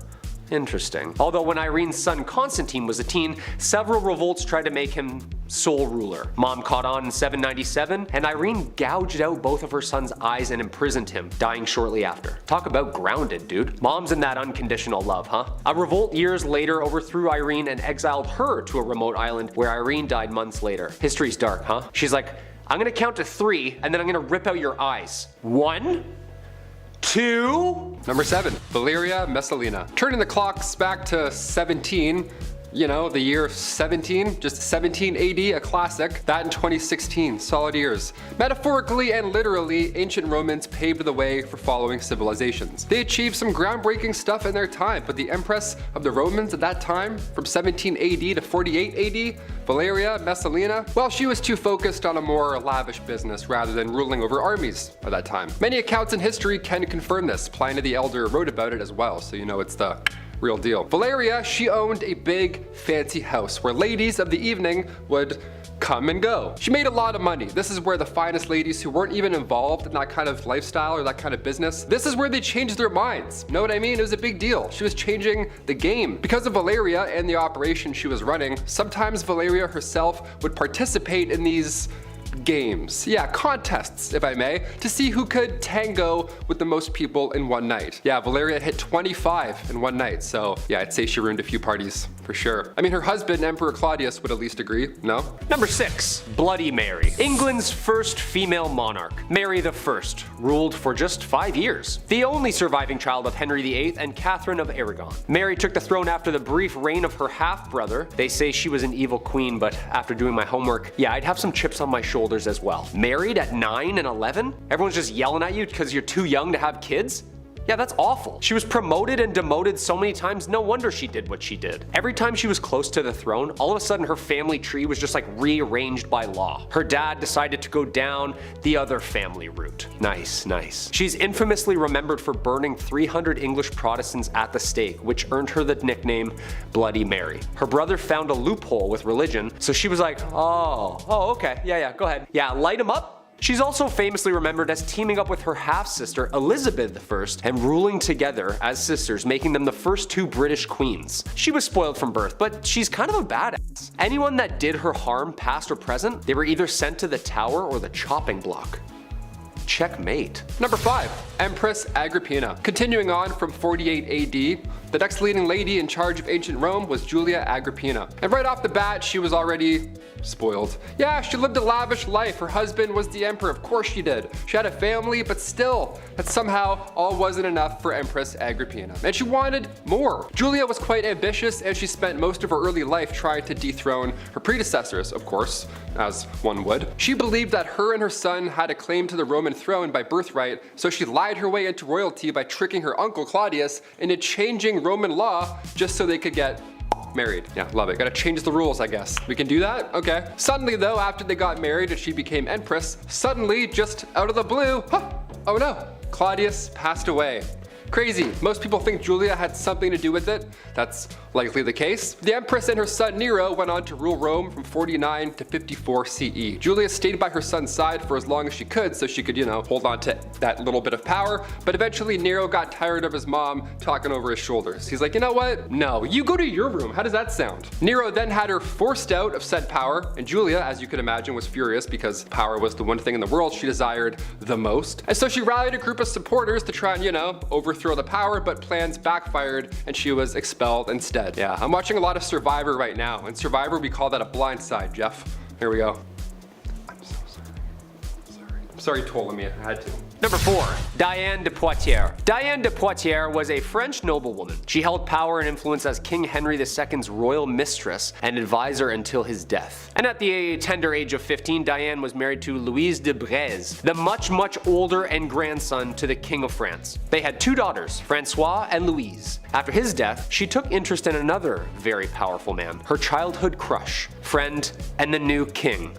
Interesting. Although when Irene's son Constantine was a teen, several revolts tried to make him sole ruler. Mom caught on in 797, and Irene gouged out both of her son's eyes and imprisoned him, dying shortly after. Talk about grounded, dude. Mom's in that unconditional love, huh? A revolt years later overthrew Irene and exiled her to a remote island where Irene died months later. History's dark, huh? She's like, I'm gonna count to 3, and then I'm gonna rip out your eyes. 1, 2. Number 7. Valeria Messalina. Turning the clocks back to 17, the year 17, just 17 AD, a classic. That in 2016, solid years. Metaphorically and literally, ancient Romans paved the way for following civilizations. They achieved some groundbreaking stuff in their time, but the Empress of the Romans at that time, from 17 AD to 48 AD, Valeria Messalina, well, she was too focused on a more lavish business rather than ruling over armies at that time. Many accounts in history can confirm this. Pliny the Elder wrote about it as well, so it's the real deal. Valeria, she owned a big, fancy house where ladies of the evening would come and go. She made a lot of money. This is where the finest ladies who weren't even involved in that kind of lifestyle or that kind of business, this is where they changed their minds. Know what I mean? It was a big deal. She was changing the game. Because of Valeria and the operation she was running, sometimes Valeria herself would participate in these games. Yeah, contests, if I may, to see who could tango with the most people in one night. Yeah, Valeria hit 25 in one night, so yeah, I'd say she ruined a few parties, for sure. I mean, her husband, Emperor Claudius, would at least agree, no? Number 6. Bloody Mary. England's first female monarch. Mary I ruled for just 5 years. The only surviving child of Henry VIII and Catherine of Aragon. Mary took the throne after the brief reign of her half-brother. They say she was an evil queen, but after doing my homework, yeah, I'd have some chips on my shoulders as well. Married at 9 and 11? Everyone's just yelling at you because you're too young to have kids? Yeah, that's awful. She was promoted and demoted so many times, no wonder she did what she did. Every time she was close to the throne, all of a sudden her family tree was just like rearranged by law. Her dad decided to go down the other family route. Nice. She's infamously remembered for burning 300 English Protestants at the stake, which earned her the nickname Bloody Mary. Her brother found a loophole with religion, so she was like, oh, okay, yeah, go ahead. Yeah, light him up. She's also famously remembered as teaming up with her half-sister Elizabeth I and ruling together as sisters, making them the first 2 British queens. She was spoiled from birth, but she's kind of a badass. Anyone that did her harm, past or present, they were either sent to the Tower or the chopping block. Checkmate. Number 5. Empress Agrippina. Continuing on from 48 AD, the next leading lady in charge of ancient Rome was Julia Agrippina. And right off the bat, she was already spoiled. Yeah, she lived a lavish life. Her husband was the emperor, of course she did. She had a family, but still, that somehow all wasn't enough for Empress Agrippina. And she wanted more. Julia was quite ambitious, and she spent most of her early life trying to dethrone her predecessors, of course, as one would. She believed that her and her son had a claim to the Roman throne by birthright, so she lied her way into royalty by tricking her uncle Claudius into changing Roman law just so they could get married. Yeah, love it. Gotta change the rules, I guess. We can do that? Okay. Suddenly though, after they got married and she became empress, suddenly, just out of the blue, oh no, Claudius passed away. Crazy. Most people think Julia had something to do with it. That's likely the case. The Empress and her son Nero went on to rule Rome from 49 to 54 CE. Julia stayed by her son's side for as long as she could so she could, hold on to that little bit of power, but eventually Nero got tired of his mom talking over his shoulders. He's like, you know what? No, you go to your room. How does that sound? Nero then had her forced out of said power, and Julia, as you could imagine, was furious because power was the one thing in the world she desired the most. And so she rallied a group of supporters to try and, overthrow the power, but plans backfired and she was expelled instead. Yeah, I'm watching a lot of Survivor right now. In Survivor, we call that a blind side, Jeff. Here we go. I'm so sorry. I'm sorry, Ptolemy, I had to. Number 4. Diane de Poitiers. Diane de Poitiers was a French noblewoman. She held power and influence as King Henry II's royal mistress and advisor until his death. And at the tender age of 15, Diane was married to Louise de Breze, the much older and grandson to the King of France. They had 2 daughters, Francois and Louise. After his death, she took interest in another very powerful man, her childhood crush, friend, and the new king.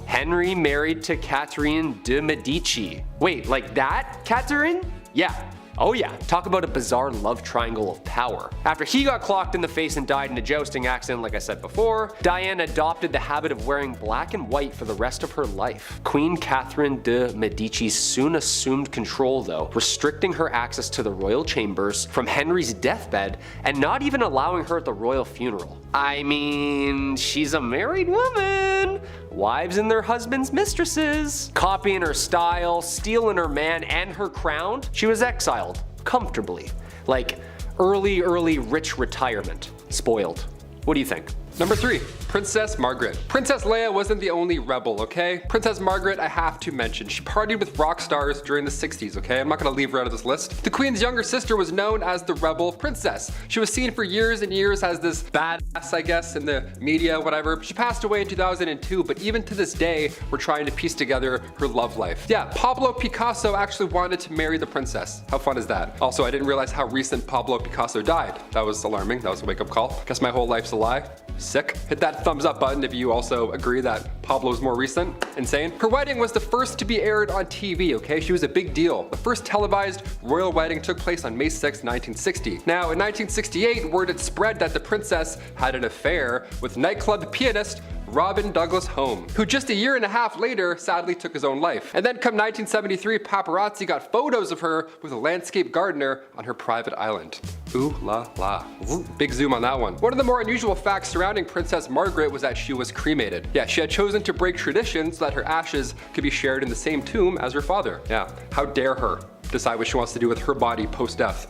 Henry married to Catherine de Medici. Wait, like that, Catherine? Yeah. Oh yeah, talk about a bizarre love triangle of power. After he got clocked in the face and died in a jousting accident like I said before, Diane adopted the habit of wearing black and white for the rest of her life. Queen Catherine de Medici soon assumed control though, restricting her access to the royal chambers from Henry's deathbed and not even allowing her at the royal funeral. I mean, she's a married woman. Wives and their husbands' mistresses. Copying her style, stealing her man and her crown, she was exiled, comfortably. Like early rich retirement. Spoiled. What do you think? Number 3. Princess Margaret. Princess Leia wasn't the only rebel, okay? Princess Margaret I have to mention. She partied with rock stars during the 60s, okay? I'm not gonna leave her out of this list. The Queen's younger sister was known as the rebel princess. She was seen for years and years as this badass, I guess, in the media, whatever. She passed away in 2002, but even to this day, we're trying to piece together her love life. Yeah, Pablo Picasso actually wanted to marry the princess. How fun is that? Also, I didn't realize how recent Pablo Picasso died. That was alarming. That was a wake-up call. Guess my whole life's a lie. Sick. Hit that thumbs up button if you also agree that Pablo's more recent. Insane. Her wedding was the first to be aired on TV, okay? She was a big deal. The first televised royal wedding took place on May 6, 1960. Now, in 1968, word had spread that the princess had an affair with nightclub pianist Robin Douglas Home, who just a year and a half later sadly took his own life. And then come 1973, paparazzi got photos of her with a landscape gardener on her private island. Ooh la la. Ooh, big zoom on that one. One of the more unusual facts surrounding Princess Margaret was that she was cremated. Yeah, she had chosen to break tradition so that her ashes could be shared in the same tomb as her father. Yeah, how dare her decide what she wants to do with her body post-death.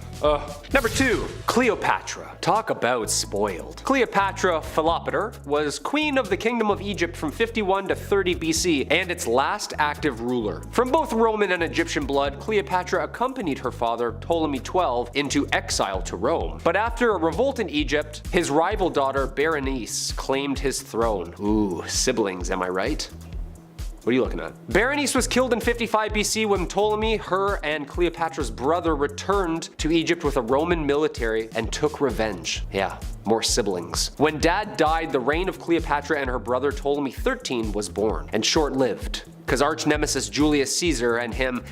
Number 2. Cleopatra. Talk about spoiled. Cleopatra Philopator was queen of the Kingdom of Egypt from 51 to 30 BC and its last active ruler. From both Roman and Egyptian blood, Cleopatra accompanied her father, Ptolemy XII, into exile to Rome. But after a revolt in Egypt, his rival daughter Berenice claimed his throne. Ooh, siblings, am I right? What are you looking at? Berenice was killed in 55 BC when Ptolemy, her, and Cleopatra's brother returned to Egypt with a Roman military and took revenge. Yeah, more siblings. When dad died, the reign of Cleopatra and her brother Ptolemy XIII was born, and short-lived, because arch nemesis Julius Caesar and him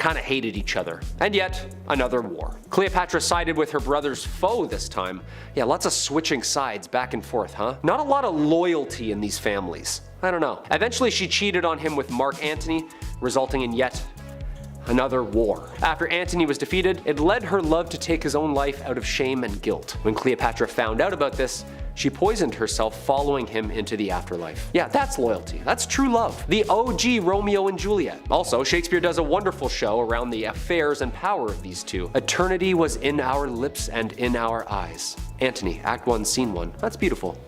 kinda hated each other. And yet, another war. Cleopatra sided with her brother's foe this time. Yeah, lots of switching sides back and forth, huh? Not a lot of loyalty in these families. I don't know. Eventually she cheated on him with Mark Antony, resulting in yet another war. After Antony was defeated, it led her love to take his own life out of shame and guilt. When Cleopatra found out about this, she poisoned herself, following him into the afterlife. Yeah, that's loyalty. That's true love. The OG Romeo and Juliet. Also, Shakespeare does a wonderful show around the affairs and power of these two. Eternity was in our lips and in our eyes. Antony, Act 1, Scene 1. That's beautiful.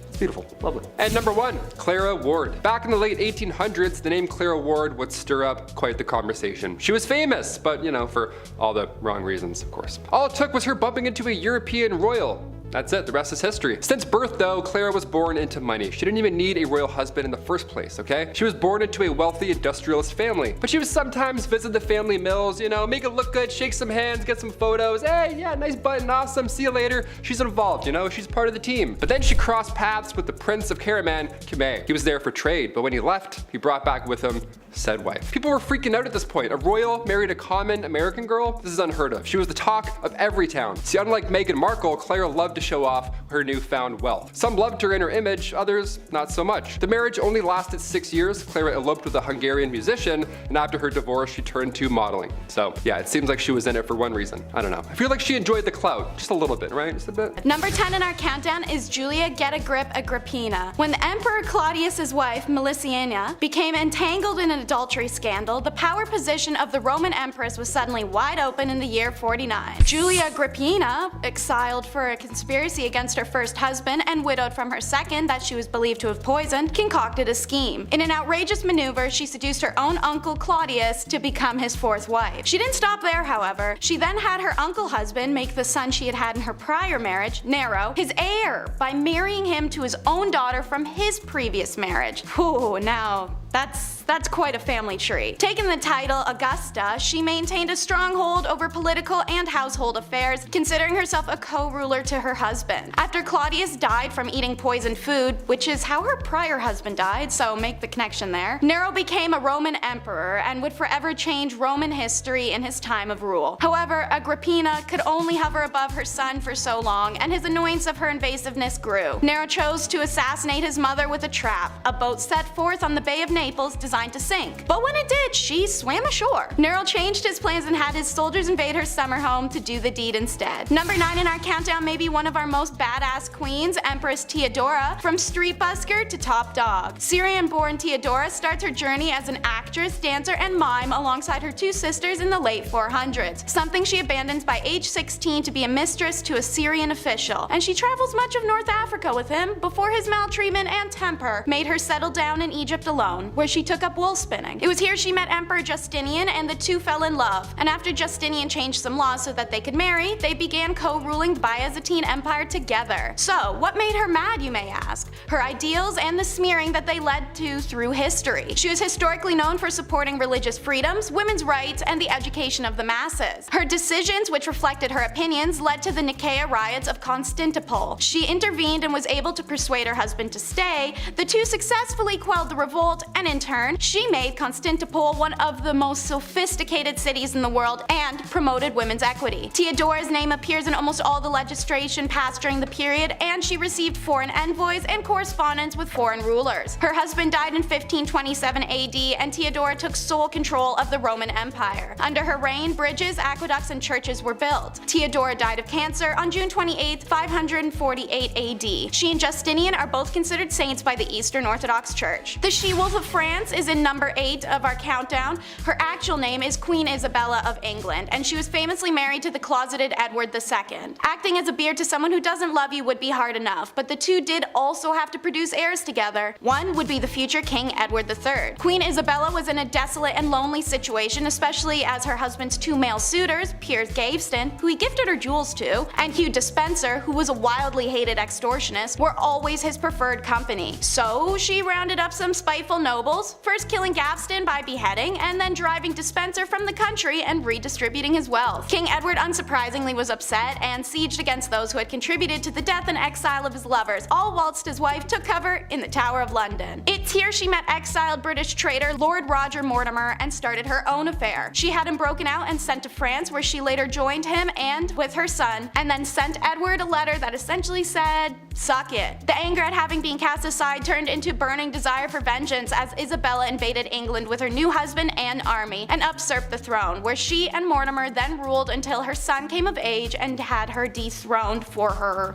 It's beautiful, lovely. And number 1, Clara Ward. Back in the late 1800s, the name Clara Ward would stir up quite the conversation. She was famous, but for all the wrong reasons, of course. All it took was her bumping into a European royal. That's it, the rest is history. Since birth though, Clara was born into money. She didn't even need a royal husband in the first place, okay? She was born into a wealthy industrialist family. But she would sometimes visit the family mills, make it look good, shake some hands, get some photos. Hey, yeah, nice button, awesome, see you later. She's involved, she's part of the team. But then she crossed paths with the Prince of Karaman, Kime. He was there for trade, but when he left, he brought back with him said wife. People were freaking out at this point. A royal married a common American girl? This is unheard of. She was the talk of every town. See, unlike Meghan Markle, Clara loved to show off her newfound wealth. Some loved her in her image, others not so much. The marriage only lasted 6 years. Clara eloped with a Hungarian musician, and after her divorce, she turned to modeling. So yeah, it seems like she was in it for one reason. I don't know. I feel like she enjoyed the clout, just a little bit, right? Just a bit. Number 10 in our countdown is Julia Get a Grip Agrippina. When the Emperor Claudius's wife, Melissina, became entangled in an adultery scandal, the power position of the Roman Empress was suddenly wide open in the year 49. Julia Agrippina, exiled for a conspiracy against her first husband and widowed from her second that she was believed to have poisoned, concocted a scheme. In an outrageous maneuver, she seduced her own uncle Claudius to become his fourth wife. She didn't stop there, however. She then had her uncle husband make the son she had had in her prior marriage, Nero, his heir by marrying him to his own daughter from his previous marriage. Whew, now that's quite a family tree. Taking the title Augusta, she maintained a stronghold over political and household affairs, considering herself a co-ruler to her husband. After Claudius died from eating poisoned food, which is how her prior husband died, so make the connection there, Nero became a Roman emperor and would forever change Roman history in his time of rule. However, Agrippina could only hover above her son for so long, and his annoyance of her invasiveness grew. Nero chose to assassinate his mother with a trap, a boat set forth on the Bay of Naples designed to sink. But when it did, she swam ashore. Nero changed his plans and had his soldiers invade her summer home to do the deed instead. Number 9 in our countdown may be one of our most badass queens, Empress Theodora, from street busker to top dog. Syrian-born Theodora starts her journey as an actress, dancer, and mime alongside her two sisters in the late 400s, something she abandons by age 16 to be a mistress to a Syrian official, and she travels much of North Africa with him before his maltreatment and temper made her settle down in Egypt alone, where she took up wool spinning. It was here she met Emperor Justinian and the two fell in love, and after Justinian changed some laws so that they could marry, they began co-ruling the Byzantine Empire together. So, what made her mad, you may ask? Her ideals and the smearing that they led to through history. She was historically known for supporting religious freedoms, women's rights, and the education of the masses. Her decisions, which reflected her opinions, led to the Nicaea riots of Constantinople. She intervened and was able to persuade her husband to stay. The two successfully quelled the revolt, and in turn, she made Constantinople one of the most sophisticated cities in the world and promoted women's equity. Theodora's name appears in almost all the legislation passed during the period, and she received foreign envoys and correspondence with foreign rulers. Her husband died in 1527 AD, and Theodora took sole control of the Roman Empire. Under her reign, bridges, aqueducts, and churches were built. Theodora died of cancer on June 28, 548 AD. She and Justinian are both considered saints by the Eastern Orthodox Church. The she-wolf of France is in number 8 of our countdown. Her actual name is Queen Isabella of England, and she was famously married to the closeted Edward II. Acting as a beard to someone who doesn't love you would be hard enough, but the two did also have to produce heirs together. One would be the future King Edward III. Queen Isabella was in a desolate and lonely situation, especially as her husband's two male suitors, Piers Gaveston, who he gifted her jewels to, and Hugh Despenser, who was a wildly hated extortionist, were always his preferred company. So she rounded up some spiteful nobles, first killing Gaveston by beheading, and then driving Despenser from the country and redistributing his wealth. King Edward unsurprisingly was upset and sieged against those who had contributed to the death and exile of his lovers, all whilst his wife took cover in the Tower of London. It's here she met exiled British traitor Lord Roger Mortimer and started her own affair. She had him broken out and sent to France, where she later joined him and with her son, and then sent Edward a letter that essentially said, "Suck it." The anger at having been cast aside turned into burning desire for vengeance as Isabella invaded England with her new husband and army and usurped the throne, where she and Mortimer then ruled until her son came of age and had her dethroned for her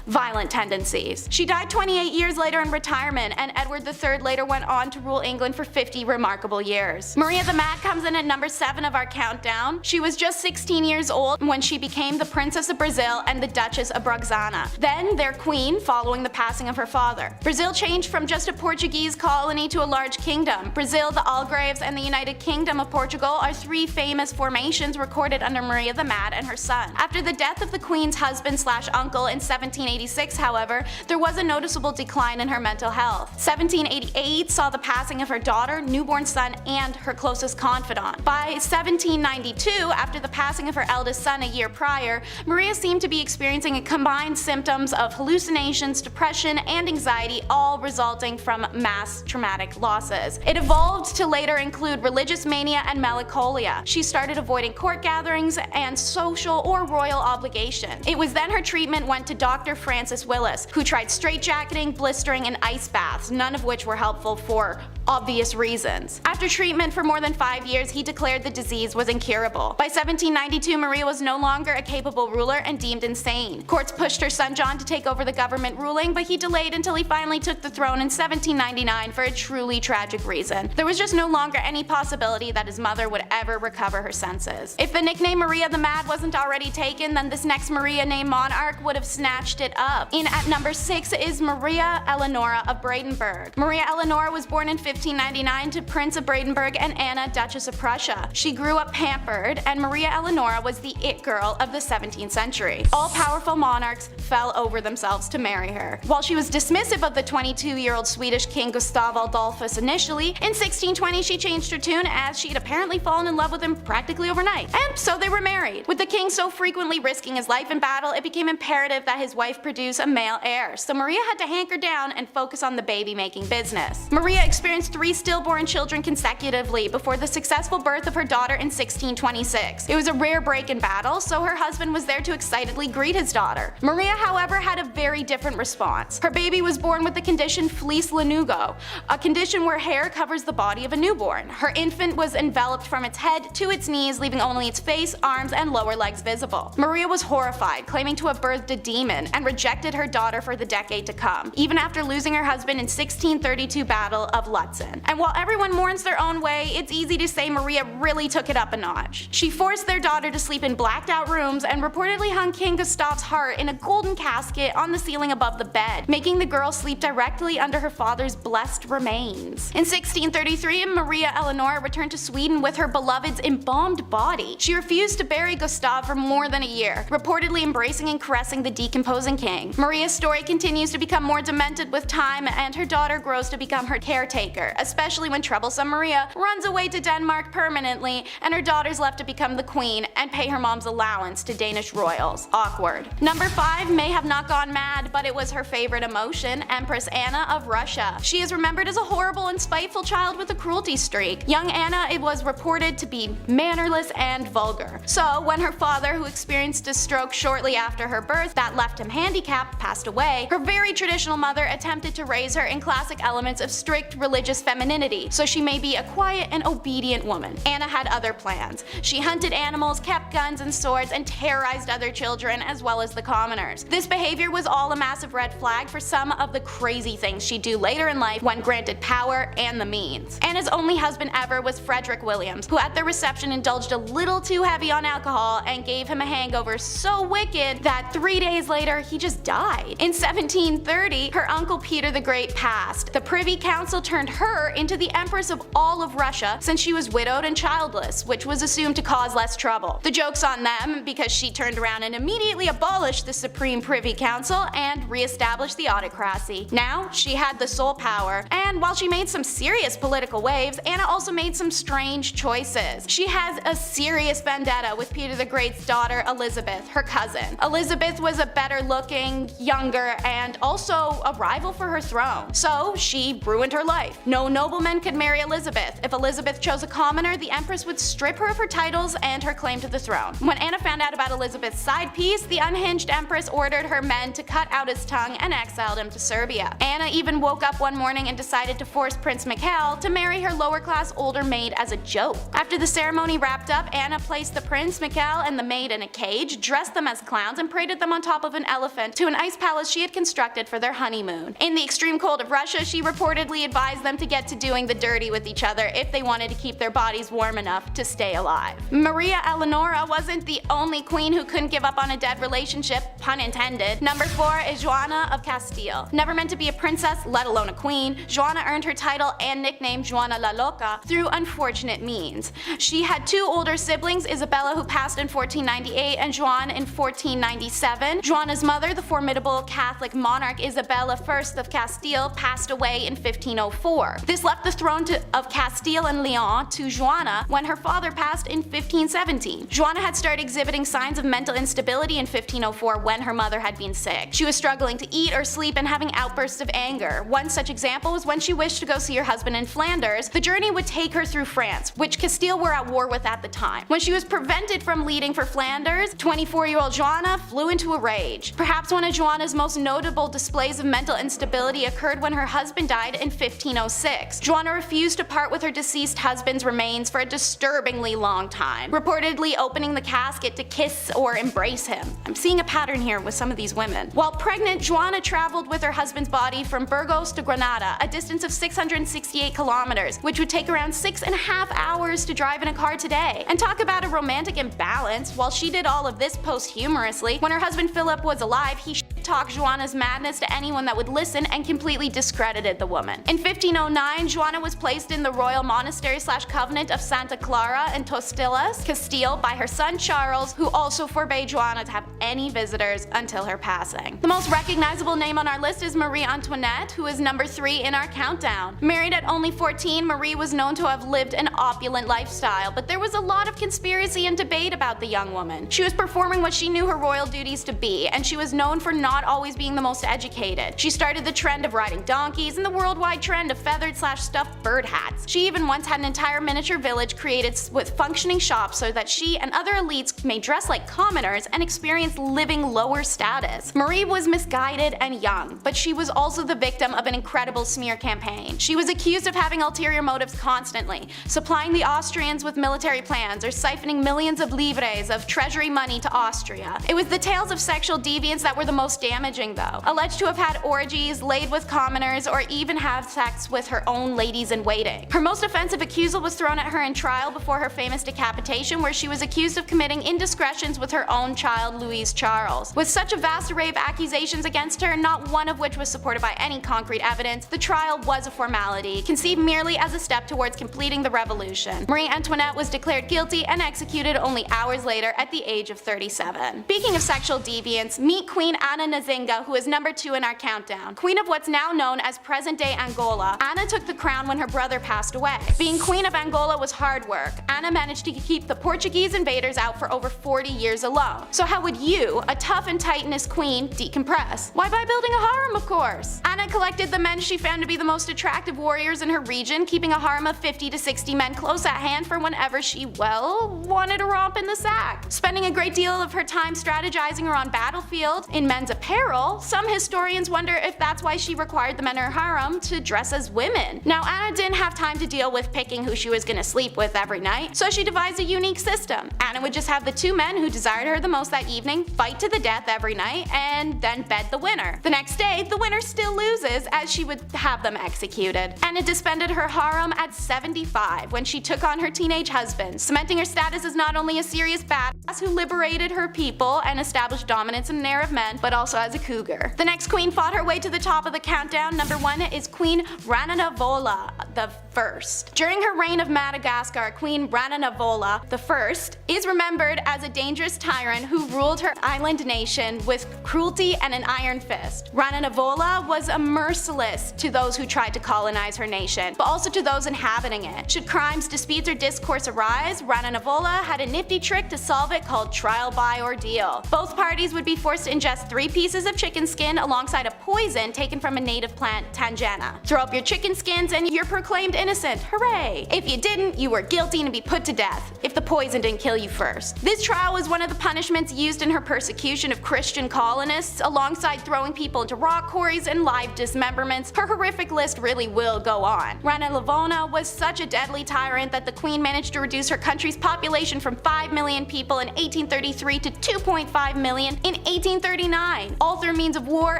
violent tendencies. She died 28 years later in retirement, and Edward III later went on to rule England for 50 remarkable years. Maria the Mad comes in at number 7 of our countdown. She was just 16 years old when she became the Princess of Brazil and the Duchess of Braganza, then their queen following the passing of her father. Brazil changed from just a Portuguese colony to a large kingdom. Brazil, the Algarves, and the United Kingdom of Portugal are 3 famous formations recorded under Maria the Mad and her son. After the death of the queen's husband/uncle in 17 1786, however, there was a noticeable decline in her mental health. 1788 saw the passing of her daughter, newborn son, and her closest confidant. By 1792, after the passing of her eldest son a year prior, Maria seemed to be experiencing a combined symptoms of hallucinations, depression, and anxiety, all resulting from mass traumatic losses. It evolved to later include religious mania and melancholia. She started avoiding court gatherings and social or royal obligation. It was then her treatment went to Dr. Francis Willis, who tried straitjacketing, blistering, and ice baths, none of which were helpful for obvious reasons. After treatment for more than 5 years, he declared the disease was incurable. By 1792, Maria was no longer a capable ruler and deemed insane. Courts pushed her son John to take over the government ruling, but he delayed until he finally took the throne in 1799 for a truly tragic reason. There was just no longer any possibility that his mother would ever recover her senses. If the nickname Maria the Mad wasn't already taken, then this next Maria named monarch would have snatched it up. In at number 6 is Maria Eleonora of Brandenburg. Maria Eleonora was born in 1599 to Prince of Brandenburg and Anna, Duchess of Prussia. She grew up pampered, and Maria Eleonora was the it girl of the 17th century. All-powerful monarchs fell over themselves to marry her. While she was dismissive of the 22-year-old Swedish king Gustav Adolphus initially, in 1620 she changed her tune as she had apparently fallen in love with him practically overnight. And so they were married. With the king so frequently risking his life in battle, it became imperative that his wife produce a male heir, so Maria had to hanker down and focus on the baby-making business. Maria experienced 3 stillborn children consecutively before the successful birth of her daughter in 1626. It was a rare break in battle, so her husband was there to excitedly greet his daughter. Maria, however, had a very different response. Her baby was born with the condition fleece lanugo, a condition where hair covers the body of a newborn. Her infant was enveloped from its head to its knees, leaving only its face, arms, and lower legs visible. Maria was horrified, claiming to have birthed a demon, and rejected her daughter for the decade to come, even after losing her husband in 1632 Battle of Lutzen. And while everyone mourns their own way, it's easy to say Maria really took it up a notch. She forced their daughter to sleep in blacked out rooms and reportedly hung King Gustav's heart in a golden casket on the ceiling above the bed, making the girl sleep directly under her father's blessed remains. In 1633, Maria Eleonora returned to Sweden with her beloved's embalmed body. She refused to bury Gustav for more than a year, reportedly embracing and caressing the decomposing king. Maria's story continues to become more demented with time, and her daughter grows to become her caretaker, especially when troublesome Maria runs away to Denmark permanently and her daughter's left to become the queen and pay her mom's allowance to Danish royals. Awkward. Number 5 may have not gone mad, but it was her favorite emotion, Empress Anna of Russia. She is remembered as a horrible and spiteful child with a cruelty streak. Young Anna was reported to be mannerless and vulgar. So when her father, who experienced a stroke shortly after her birth that left him handicapped, passed away, her very traditional mother attempted to raise her in classic elements of strict religious femininity, so she may be a quiet and obedient woman. Anna had other plans. She hunted animals, kept guns and swords, and terrorized other children as well as the commoners. This behavior was all a massive red flag for some of the crazy things she'd do later in life when granted power and the means. Anna's only husband ever was Frederick Williams, who at their reception indulged a little too heavy on alcohol and gave him a hangover so wicked that 3 days later he just died. In 1730, her uncle Peter the Great passed. The Privy Council turned her into the Empress of all of Russia since she was widowed and childless, which was assumed to cause less trouble. The joke's on them, because she turned around and immediately abolished the Supreme Privy Council and re-established the autocracy. Now, she had the sole power, and while she made some serious political waves, Anna also made some strange choices. She has a serious vendetta with Peter the Great's daughter Elizabeth, her cousin. Elizabeth was a better looking, younger, and also a rival for her throne. So she ruined her life. No nobleman could marry Elizabeth. If Elizabeth chose a commoner, the Empress would strip her of her titles and her claim to the throne. When Anna found out about Elizabeth's side piece, the unhinged Empress ordered her men to cut out his tongue and exiled him to Serbia. Anna even woke up one morning and decided to force Prince Mikhail to marry her lower-class older maid as a joke. After the ceremony wrapped up, Anna placed the prince, Mikhail, and the maid in a cage, dressed them as clowns, and paraded them on top of an elephant to an ice palace she had constructed for their honeymoon. In the extreme cold of Russia, she reportedly advised them to get to doing the dirty with each other if they wanted to keep their bodies warm enough to stay alive. Maria Eleonora wasn't the only queen who couldn't give up on a dead relationship, pun intended. Number 4 is Joanna of Castile. Never meant to be a princess, let alone a queen, Joanna earned her title and nickname Joanna la Loca through unfortunate means. She had 2 older siblings, Isabella, who passed in 1498, and Joan in 1497. Joanna's mother mother, the formidable Catholic monarch Isabella I of Castile, passed away in 1504. This left the throne of Castile and Leon to Joanna when her father passed in 1517. Joanna had started exhibiting signs of mental instability in 1504 when her mother had been sick. She was struggling to eat or sleep and having outbursts of anger. One such example was when she wished to go see her husband in Flanders. The journey would take her through France, which Castile were at war with at the time. When she was prevented from leaving for Flanders, 24-year-old Joanna flew into a rage. Perhaps one of Joanna's most notable displays of mental instability occurred when her husband died in 1506. Joanna refused to part with her deceased husband's remains for a disturbingly long time, reportedly opening the casket to kiss or embrace him. I'm seeing a pattern here with some of these women. While pregnant, Joanna traveled with her husband's body from Burgos to Granada, a distance of 668 kilometers, which would take around 6.5 hours to drive in a car today. And talk about a romantic imbalance. While she did all of this posthumously, when her husband Philip was alive, he talked Joanna's madness to anyone that would listen and completely discredited the woman. In 1509, Joanna was placed in the royal monastery/convent of Santa Clara in Tostillas, Castile by her son Charles, who also forbade Joanna to have any visitors until her passing. The most recognizable name on our list is Marie Antoinette, who is number 3 in our countdown. Married at only 14, Marie was known to have lived an opulent lifestyle, but there was a lot of conspiracy and debate about the young woman. She was performing what she knew her royal duties to be, and she was known for not always being the most educated. She started the trend of riding donkeys and the worldwide trend of feathered/stuffed bird hats. She even once had an entire miniature village created with functioning shops so that she and other elites may dress like commoners and experience living lower status. Marie was misguided and young, but she was also the victim of an incredible smear campaign. She was accused of having ulterior motives constantly, supplying the Austrians with military plans or siphoning millions of livres of treasury money to Austria. It was the tales of sexual deviance that were the most damaging though. Alleged to have had orgies, laid with commoners, or even have sex with her own ladies-in-waiting. Her most offensive accusal was thrown at her in trial before her famous decapitation, where she was accused of committing indiscretions with her own child, Louise Charles. With such a vast array of accusations against her, not one of which was supported by any concrete evidence, the trial was a formality, conceived merely as a step towards completing the revolution. Marie Antoinette was declared guilty and executed only hours later at the age of 37. Speaking of sexual deviance, meet Queen Anna Nzinga, who is number 2 in our countdown. Queen of what's now known as present-day Angola, Anna took the crown when her brother passed away. Being Queen of Angola was hard work. Anna managed to keep the Portuguese invaders out for over 40 years alone. So how would you, a tough and titanous queen, decompress? Why, by building a harem, of course. Anna collected the men she found to be the most attractive warriors in her region, keeping a harem of 50 to 60 men close at hand for whenever she, well, wanted to romp in the sack. Spending a great deal of her time strategizing around battlefield in men's apparel, some historians wonder if that's why she required the men in her harem to dress as women. Now, Anna didn't have time to deal with picking who she was gonna sleep with every night, so she devised a unique system. Anna would just have the 2 men who desired her the most that evening fight to the death every night and then bed the winner. The next day, the winner still loses, as she would have them executed. Anna disbanded her harem at 75 when she took on her teenage husband, cementing her status as not only a serious badass who liberated her people and established dominance in an era of men, but also as a cougar. The next queen fought her way to the top of the countdown. Number 1 is Queen Rananavola the First. During her reign of Madagascar, Queen Rananavola the First is remembered as a dangerous tyrant who ruled her island nation with cruelty and an iron fist. Rananavola was a merciless to those who tried to colonize her nation, but also to those inhabiting it. Should crimes, disputes, or discourse arise, Rananavola had a nifty trick to solve it called trial by ordeal. Both parties would be forced to ingest 3 pieces of chicken skin alongside a poison taken from a native plant, Tangena. Throw up your chicken skins and you're proclaimed innocent. Hooray! If you didn't, you were guilty and to be put to death, if the poison didn't kill you first. This trial was one of the punishments used in her persecution of Christian colonists, alongside throwing people into rock quarries and live dismemberments. Her horrific list really will go on. Rananavola was such a deadly tyrant that the queen managed to reduce her country's population from 5 million people in 1833 to 2.5 million in 1839, all through means of war,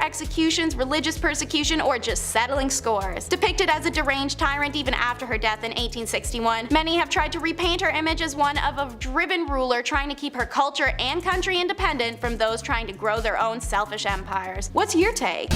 executions, religious persecution, or just settling scores. Depicted as a deranged tyrant even after her death in 1861, many have tried to repaint her image as one of a driven ruler trying to keep her culture and country independent from those trying to grow their own selfish empires. What's your take?